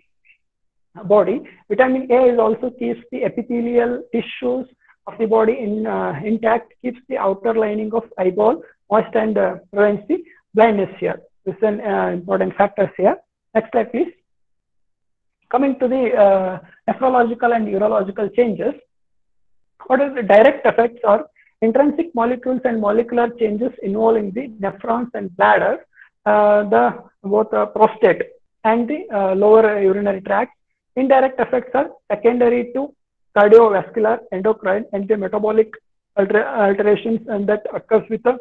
body. Vitamin A is also keeps the epithelial tissues of the body intact, keeps the outer lining of eyeball moist, and prevents the blindness here. This is an important factors here. Next slide, please. Coming to the nephrological and urological changes, what are the direct effects are intrinsic molecules and molecular changes involving the nephrons and bladder, both prostate and the lower urinary tract. Indirect effects are secondary to cardiovascular, endocrine, and the metabolic alterations, and that occurs with the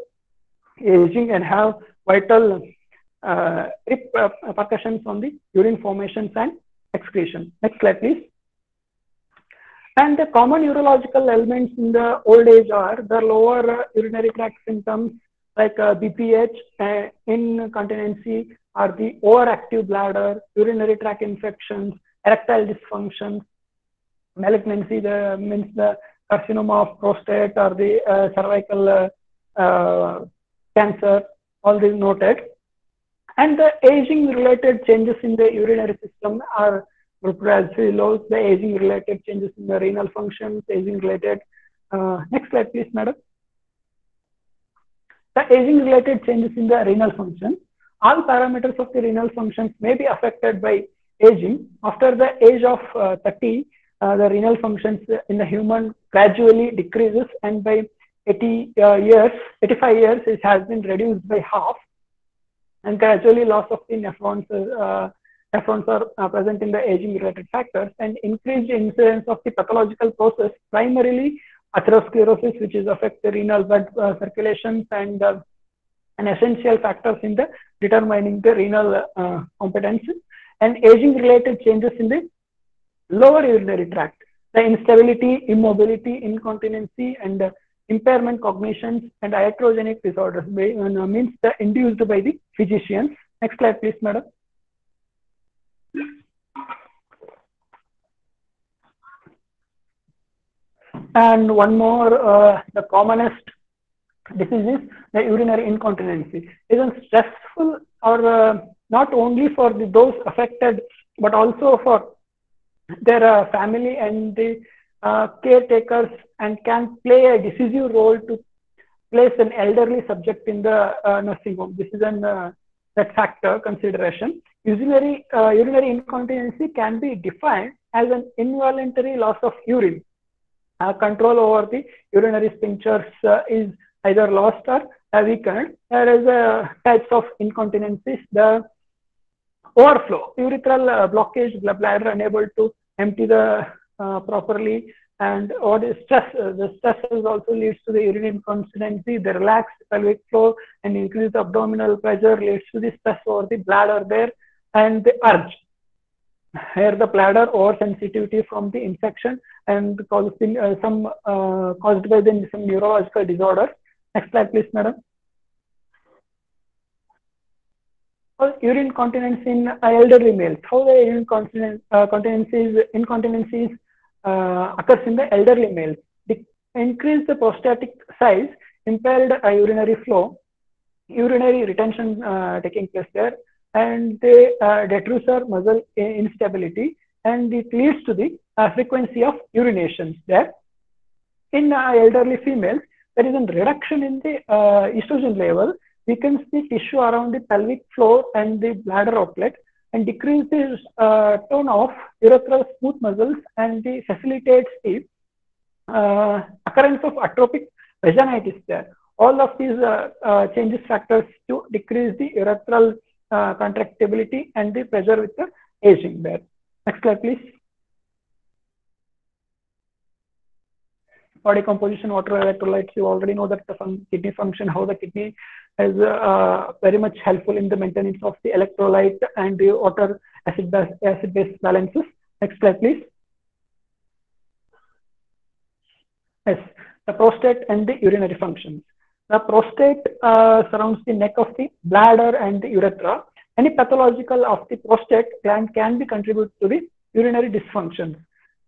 aging and have vital repercussions on the urine formations and excretion. Next slide, please. And the common urological elements in the old age are the lower urinary tract symptoms like BPH, incontinency, or the overactive bladder, urinary tract infections, erectile dysfunction, malignancy, means the carcinoma of prostate or the cervical cancer, all these noted. And the aging related changes in the urinary system are lows, the aging related changes in the renal functions, aging related. Next slide, please, madam. The aging related changes in the renal function. All parameters of the renal functions may be affected by aging. After the age of 30, the renal functions in the human gradually decreases, and by 85 years, it has been reduced by half, and gradually loss of the nephrons. Nephrons are present in the aging-related factors, and increased incidence of the pathological process, primarily atherosclerosis, which is affect the renal blood circulations, and an essential factors in the determining the renal competence, and aging-related changes in the lower urinary tract, the instability, immobility, incontinency, and impairment cognitions, and iatrogenic disorders means the induced by the physicians. Next slide, please, madam. And one more, the commonest disease is the urinary incontinence. It is stressful or not only for those affected, but also for their family and the caretakers, and can play a decisive role to place an elderly subject in the nursing home. This is an that factor consideration. Urinary incontinence can be defined as an involuntary loss of urine. Control over the urinary sphincters is either lost or weakened. There is types of incontinences. The overflow, urethral blockage, the bladder unable to empty the properly, and or the stress. The stresses also leads to the urinary incontinence. The relaxed pelvic floor and increased abdominal pressure leads to the stress over the bladder there, and the urge. Here the bladder oversensitivity from the infection and caused by some neurological disorders. Next slide, please, madam. Urine incontinence in elderly males. How the urine incontinence occurs in the elderly males. Increase the prostatic size, impaired urinary flow, urinary retention taking place there, and the detrusor muscle instability, and it leads to the frequency of urinations there. In elderly females, there is a reduction in the estrogen level, weakens the tissue around the pelvic floor and the bladder outlet, and decreases tone of urethral smooth muscles, and the facilitates the occurrence of atrophic vaginitis there. All of these changes factors to decrease the urethral contractibility and the pressure with the aging there. Next slide, please. Body composition, water electrolytes. You already know that the kidney function, how the kidney is very much helpful in the maintenance of the electrolyte and the water acid-base balances. Next slide, please. Yes, the prostate and the urinary functions. The prostate surrounds the neck of the bladder and the urethra. Any pathological of the prostate gland can be contributed to the urinary dysfunction.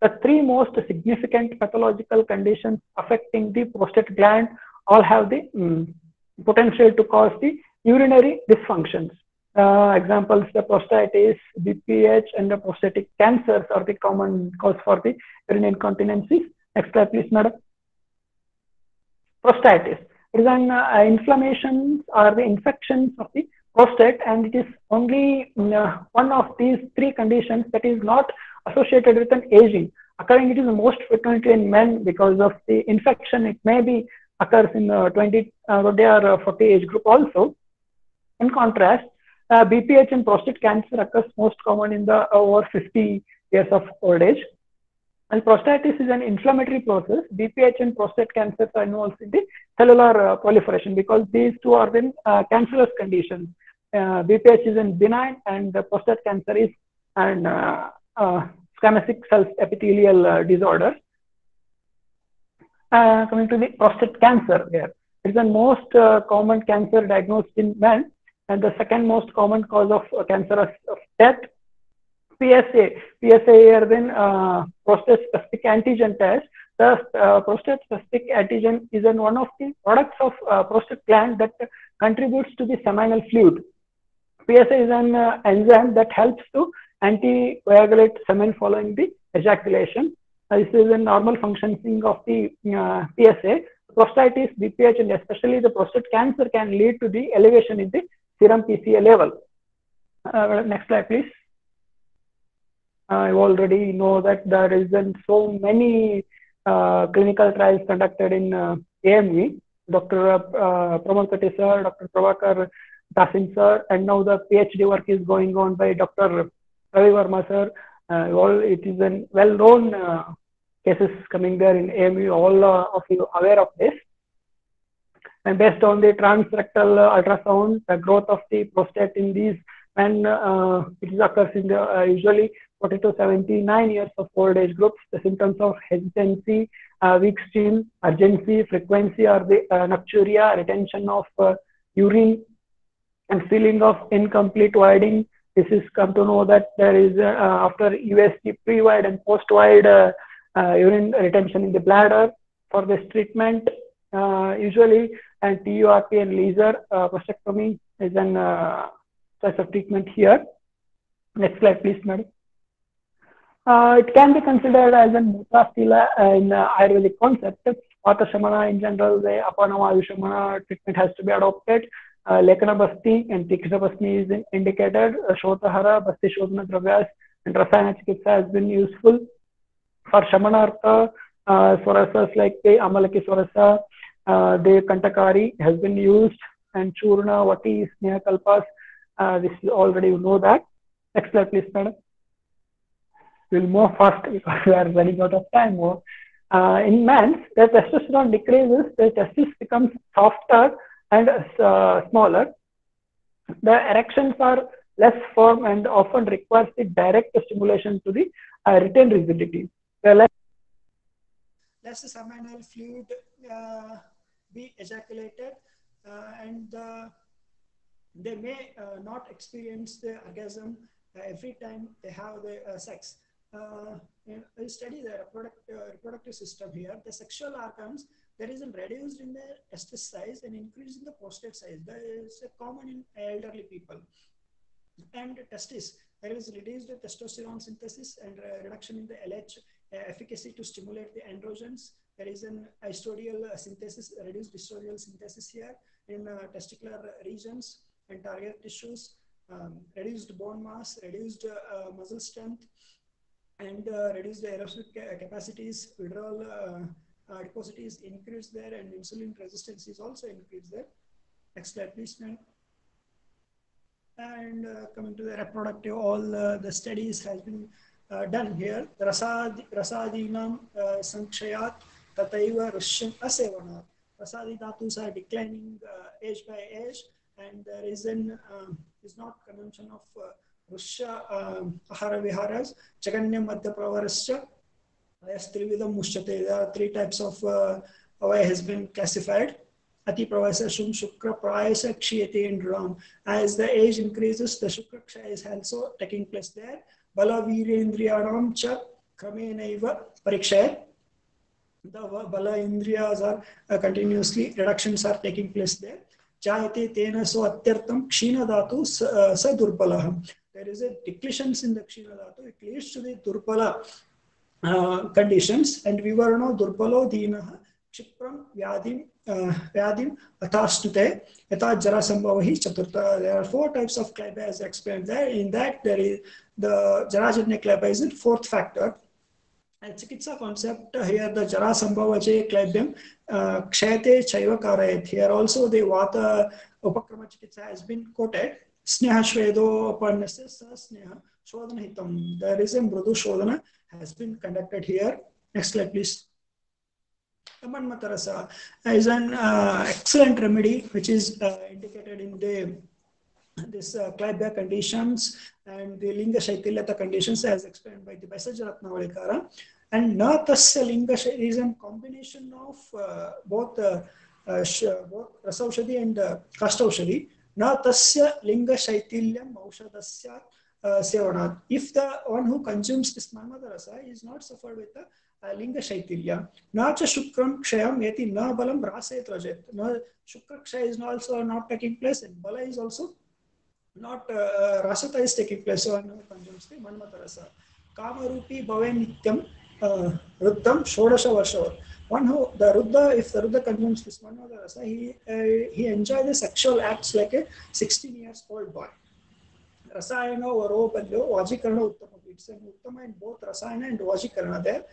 The three most significant pathological conditions affecting the prostate gland all have the potential to cause the urinary dysfunctions. Examples: the prostatitis, BPH, and the prostatic cancers are the common cause for the urinary incontinence. Next slide, please, madam. Prostatitis. It is an inflammation or the infections of the prostate, and it is only one of these three conditions that is not associated with an aging. Occurring, it is most frequently in men because of the infection. It may be occurs in 20 or 40 age group also. In contrast, BPH and prostate cancer occurs most common in the over 50 years of old age. And prostatitis is an inflammatory process. BPH and prostate cancer are involved in the cellular proliferation, because these two are then cancerous conditions. BPH is in benign, and the prostate cancer is an squamous cell epithelial disorder. Coming to the prostate cancer, here it's the most common cancer diagnosed in men, and the second most common cause of cancer of death. PSA here then prostate specific antigen test. The prostate specific antigen is one of the products of prostate gland that contributes to the seminal fluid. PSA is an enzyme that helps to anticoagulate semen following the ejaculation. This is a normal functioning of the PSA. Prostatitis, BPH, and especially the prostate cancer can lead to the elevation in the serum PSA level. Next slide, please. I already know that there isn't so many clinical trials conducted in AME. Dr. Pramod Katti sir, Dr. Prabhakar Dasin sir, and now the PhD work is going on by Dr. Ravi Verma sir. It is a well-known cases coming there in AME. All of you are aware of this. And based on the transrectal ultrasound, the growth of the prostate in these men, it occurs in the usually 40 to 79 years of old age groups. The symptoms of hesitancy, weak stream, urgency, frequency, or the nocturia, retention of urine, and feeling of incomplete voiding. This is come to know that there is after USG pre-void and post-void urine retention in the bladder. For this treatment, usually and TURP and laser prostatectomy is an choice of treatment here. Next slide, please, madam. It can be considered as an Mutrastila in Ayurvedic concept. Vata Shamana in general, the Apanama Vishamana treatment has to be adopted. Lekana Basti and Tikshna Basti is indicated. Shotahara, Basti Shodhana Dravyas and Rasayana Chikitsa has been useful. For Shamanartha, Swarasas like the Amalaki Swarasa, the Kantakari has been used, and Churna, Vati, Sneha Kalpas, this is already you know that. Next slide, please, madam. We'll move fast because we are running out of time more. In men, the testosterone decreases, the testis becomes softer and smaller. The erections are less firm and often requires the direct stimulation to the retained rigidity. Less seminal fluid be ejaculated, and they may not experience the orgasm every time they have the sex. I study the reproductive system here. The sexual organs, there is a reduced in the testis size and increase in the prostate size. That is common in elderly people. And testis, there is reduced testosterone synthesis and reduction in the LH efficacy to stimulate the androgens. There is an estradiol synthesis, reduced estradiol synthesis here in testicular regions and target tissues. Reduced bone mass, reduced muscle strength, and reduced aerobic capacities. Withdrawal adiposities increase there, and insulin resistance is also increased there. Next slide, please, ma'am. And coming to the reproductive, all the studies has been done here. Rasadinam Sankshayat Tataiva Rushyam Asevanat. Rasadi dhatus are declining age by age, and the reason is not consumption of Rusya Ahara Viharas, Chaganyam Madhya Pravarasya, Trividam Mushyate. There are three types of Avaya has been classified. Ati Pravasa Shum Shukra Prayasa Kshiyate and Ram. As the age increases, the Shukra Ksha is also taking place there. Bala Virendriyanam Cha Kramenaiva Parikshayat. The Bala Indriyas are continuously, reductions are taking place there. Jayate Tena So Atyartam Kshina Dhatu Sa Durbalaham. There is a decreations in the Kshina Dhatu. It leads to the Durbala conditions, and Vivarno Durbalo Dinaha Kshipram Vyadim Athastute Yata Jarasambhavahi Chaturtha. There are four types of kleba as explained there. In that, there is the Jarajanya kleba is the fourth factor. And Chikitsa concept here, the Jarasambhavaje klebyam Kshayate Chaiva Karayat. Here also the Vata Upakrama Chikitsa has been quoted. Sneha Shvedo Upanasya Sneha Shodhana Hitam. There is a Mrudu Shodhana has been conducted here. Next slide, please. Manmatarasa is an excellent remedy which is indicated in this Klebya conditions and the Linga Shaitilyata conditions as explained by the Baisaja Ratnavalikara. And Natasya Linga is a combination of both Rasaushadi and Kastaushadi. Natasya Linga Shaitilyam Aushadasya Sevanat. If the one who consumes this Manmatarasa is not suffered with the Linga Shaitilya, Nacha Shukram Kshayam Yeti Na Balam Rasayat Rajat. No, Shukra Kshaya is also not taking place, and Bala is also not Rasata is taking place. So one who consumes the Manmatarasa. Kamarupi Bhave Nityam Ruddham Shodasha Varshavat. One who, the Ruddha, if the Ruddha consumes this Manmatarasa, he enjoys the sexual acts like a 16 years old boy. Rasayana Varo Balyo Vajikarana Uttama. It's an Uttama in both Rasayana and Vajikarana there.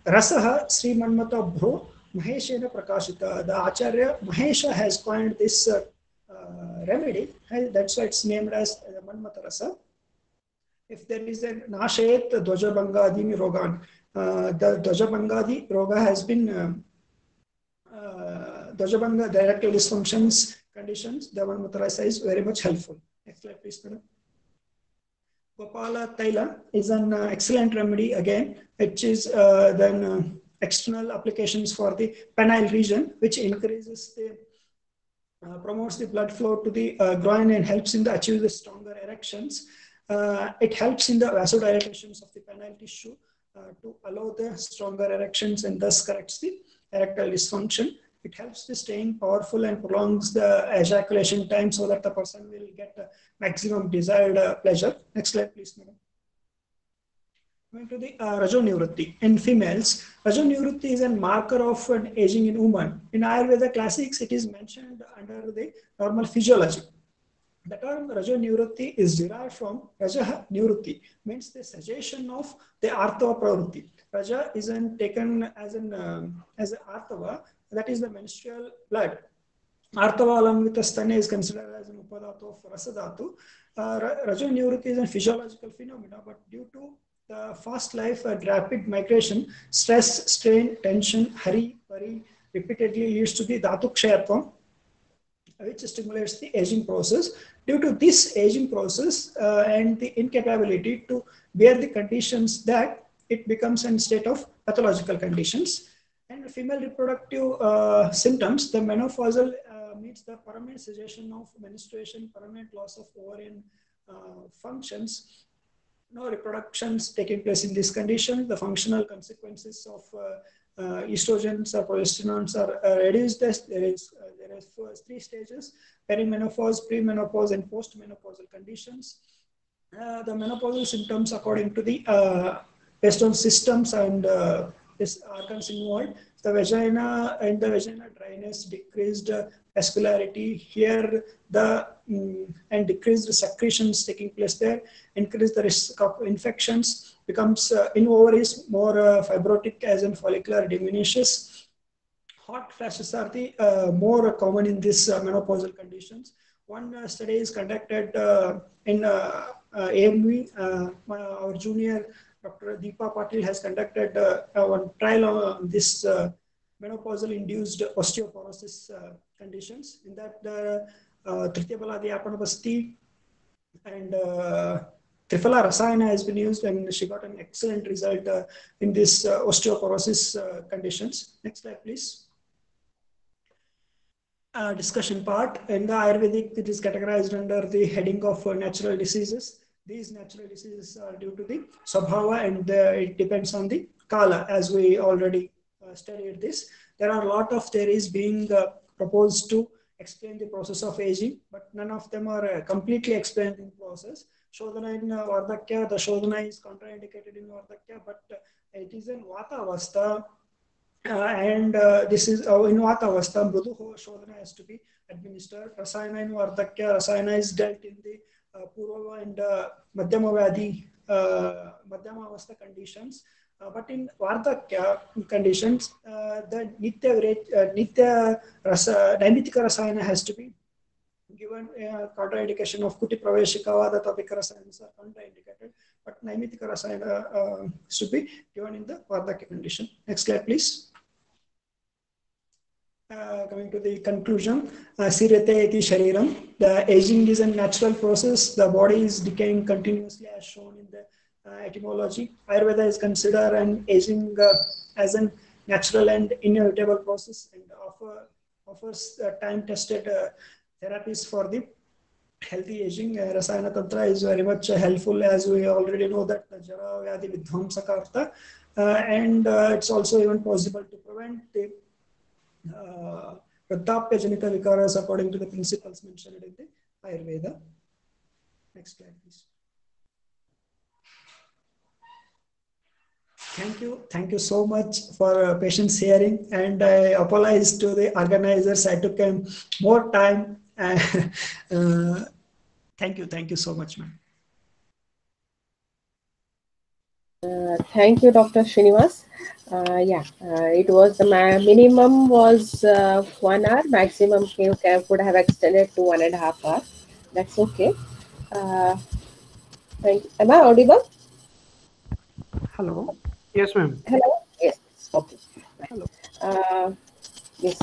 Rasaha Sri Manmata Bhro Maheshena Prakashita. The Acharya Mahesha has coined this remedy. That's why it's named as Manmata Rasa. If there is a Nashayet Dwajabangadi Rogan, the Dwajabangadi Roga has been Dwajabanga directive dysfunctions conditions. The Manmata Rasa is very much helpful. Next slide, please, madam. Gopala Taila is an excellent remedy again, which is then external applications for the penile region, which increases the promotes the blood flow to the groin and helps in the achieve the stronger erections. It helps in the vasodilatations of the penile tissue. to allow the stronger erections and thus corrects the erectile dysfunction. It helps the staying powerful and prolongs the ejaculation time so that the person will get maximum desired pleasure. Next slide, please, madam. Coming to the Rajonivrutti. In females, Rajonivrutti is a marker of an aging in women. In Ayurveda classics, it is mentioned under the normal physiology. The term Rajonivrutti is derived from Raja Nivrutti, means the cessation of the Artava Pravrutti. Raja is taken as an Artava, that is the menstrual blood. Artava along with the stana is considered as an upadhatu of Rasadhatu. Rajonivrutti is a physiological phenomenon, but due to the fast life and rapid migration, stress, strain, tension, hurry, worry repeatedly leads to the Dhatu Kshayatvam, which stimulates the aging process. Due to this aging process and the incapability to bear the conditions, that it becomes a state of pathological conditions. And female reproductive symptoms, the menopausal means the permanent cessation of menstruation, permanent loss of ovarian functions. No reproductions taking place in this condition. The functional consequences of estrogens or progesterones are reduced. There is 3 stages: perimenopause, premenopause, and postmenopausal conditions. The menopausal symptoms, according to the based on systems and organs involved, the vagina dryness, decreased vascularity here, and decreased secretions taking place there, increase the risk of infections, becomes in ovaries more fibrotic as in follicular diminishes. Hot flashes are the more common in this menopausal conditions. One study is conducted in AMV. Our junior Dr. Deepa Patil has conducted one trial on this menopausal induced osteoporosis conditions. In that, Tritya Apanapasti and Triphala Rasayana has been used, and she got an excellent result in this osteoporosis conditions. Next slide, please. Discussion part. In the Ayurvedic, it is categorized under the heading of natural diseases. These natural diseases are due to the Swabhava, and it depends on the Kala, as we already studied this. There are a lot of theories being proposed to explain the process of aging, but none of them are completely explained in process. Shodhana in Vardhakya, the Shodhana is contraindicated in Vardhakya, but it is in Vata Avastha, and this is in Vata Avastha, Mrudu Shodhana has to be administered. Rasayana in Vardhakya, Rasayana is dealt in the Purva and Madhyama Vyadhi, Madhyama Avastha conditions. But in Vardhakya conditions, the Nitya Naimitika Rasayana has to be given. Contraindication of Kuti Praveshika Vada Tapika Rasayanas are contraindicated, but Naimitika Rasayana should be given in the Vardhakya condition. Next slide, please. Coming to the conclusion, Sirete iti shariram. The aging is a natural process. The body is decaying continuously, as shown in the etymology. Ayurveda is considered an aging as a natural and inevitable process, and offers time-tested therapies for the healthy aging. Rasayana Tantra is very much helpful, as we already know that Jara Vyadhi Vidhvamsakarta, and it's also even possible to prevent the Vridhapya Janita Vikaras according to the principles mentioned in the Ayurveda. Next slide, please. Thank you so much for patience hearing, and I apologize to the organizers. I took more time. Thank you so much, ma'am. Thank you, Dr. Srinivas. It was the minimum was 1 hour, maximum you could have extended to 1.5 hours. That's okay. Thank you. Am I audible? Hello. Yes, ma'am. Hello. Yes. Okay. Hello. Yes.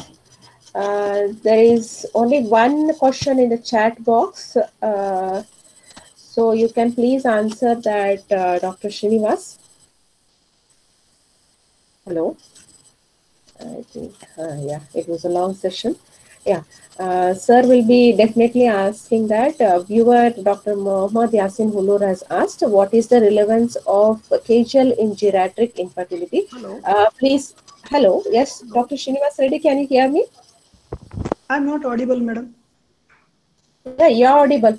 There is only one question in the chat box. So you can please answer that, Dr. Srinivas. Hello. I think, it was a long session. Yeah, sir will be definitely asking that. Viewer Dr. Mohammad Yasin Hulur has asked, what is the relevance of KGL in geriatric infertility? Hello. Please, hello, yes, Hello. Dr. Srinivas Reddy, can you hear me? I'm not audible, madam. Yeah, you're audible.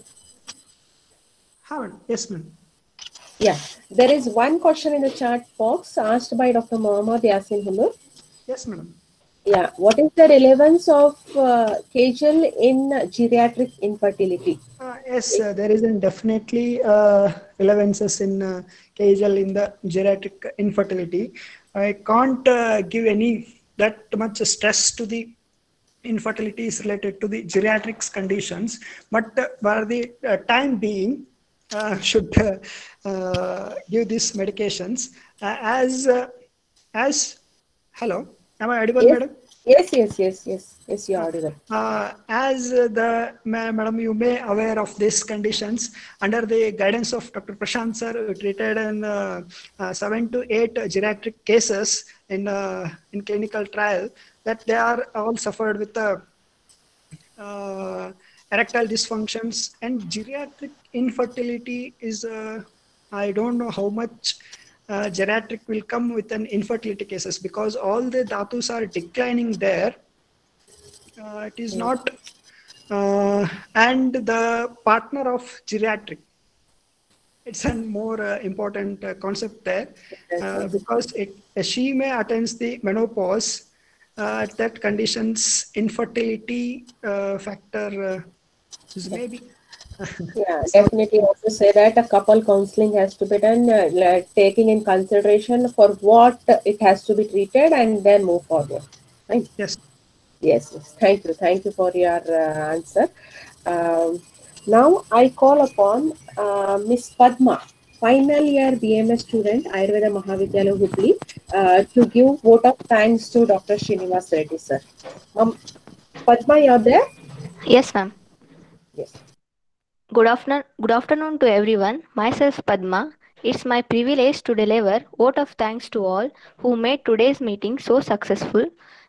Haven't. Yes, ma'am. Yeah, there is one question in the chat box asked by Dr. Mohammad Yasin Hulur. Yes, madam. Yeah, what is the relevance of KGL in geriatric infertility? Yes, there is definitely relevances in KGL in the geriatric infertility. I can't give any that much stress to the infertility is related to the geriatrics conditions, but for the time being, should give these medications as hello, am I audible, Yes, madam? yes, you're audible. As madam, you may aware of these conditions under the guidance of Dr. Prashant sir, who treated in 7 to 8 geriatric cases in clinical trial, that they are all suffered with erectile dysfunctions, and geriatric infertility is I don't know how much geriatric will come with an infertility cases, because all the dhatus are declining there. It is not, and the partner of geriatric, it's a more important concept there, Yes. because she may attains the menopause. That conditions infertility factor is maybe. Yeah, So definitely also say that a couple counseling has to be done, like taking in consideration for what it has to be treated and then move forward. Right? yes, Yes. Thank you for your answer. Um, Now I call upon Miss Padma, final year BMS student, Ayurveda Mahavidyalaya Hubli, to give vote of thanks to Dr. Srinivas Reddy sir. Padma, you're there? Yes, ma'am. Yes. Good afternoon to everyone. Myself Padma. It's my privilege to deliver vote of thanks to all who made today's meeting so successful.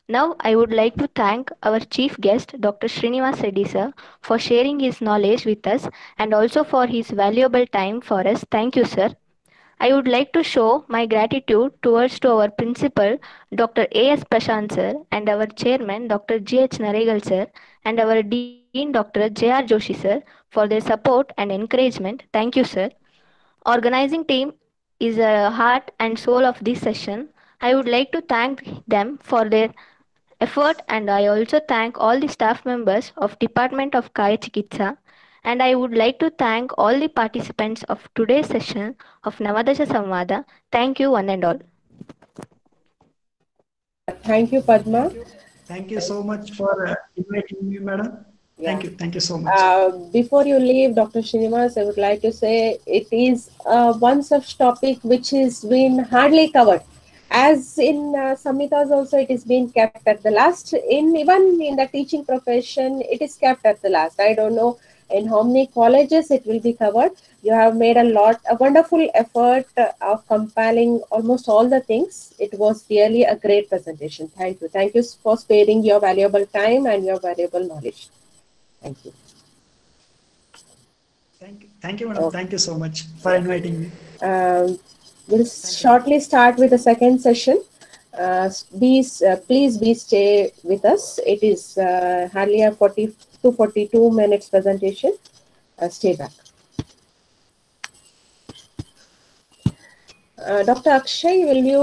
Now I would like to thank our chief guest Dr. Srinivas Reddy sir for sharing his knowledge with us and also for his valuable time for us. Thank you, sir. I would like to show my gratitude towards to our principal Dr. A.S. Prashant sir and our chairman Dr. G.H. Naregal sir and our dean Dr. J.R. Joshi sir for their support and encouragement. Thank you, sir. Organizing team is a heart and soul of this session. I would like to thank them for their effort, and I also thank all the staff members of Department of Kaya Chikitsa, and I would like to thank all the participants of today's session of Navadasha Samvada. Thank you one and all. Thank you, Padma. thank you so much for inviting me, madam. Yeah. Thank you so much. Before you leave, Dr. Srinivas, I would like to say it is one such topic which has been hardly covered. As in Samhitas also, it is being kept at the last. In even in the teaching profession, it is kept at the last. I don't know in how many colleges it will be covered. You have made a wonderful effort of compiling almost all the things. It was really a great presentation. Thank you. Thank you for sparing your valuable time and your valuable knowledge. Thank you. Thank you, madam. Okay. Thank you so much for inviting me. We'll shortly start with the second session. Please be stay with us. It is hardly a 40 to 42 minutes presentation. Stay back. Dr. Akshay, will you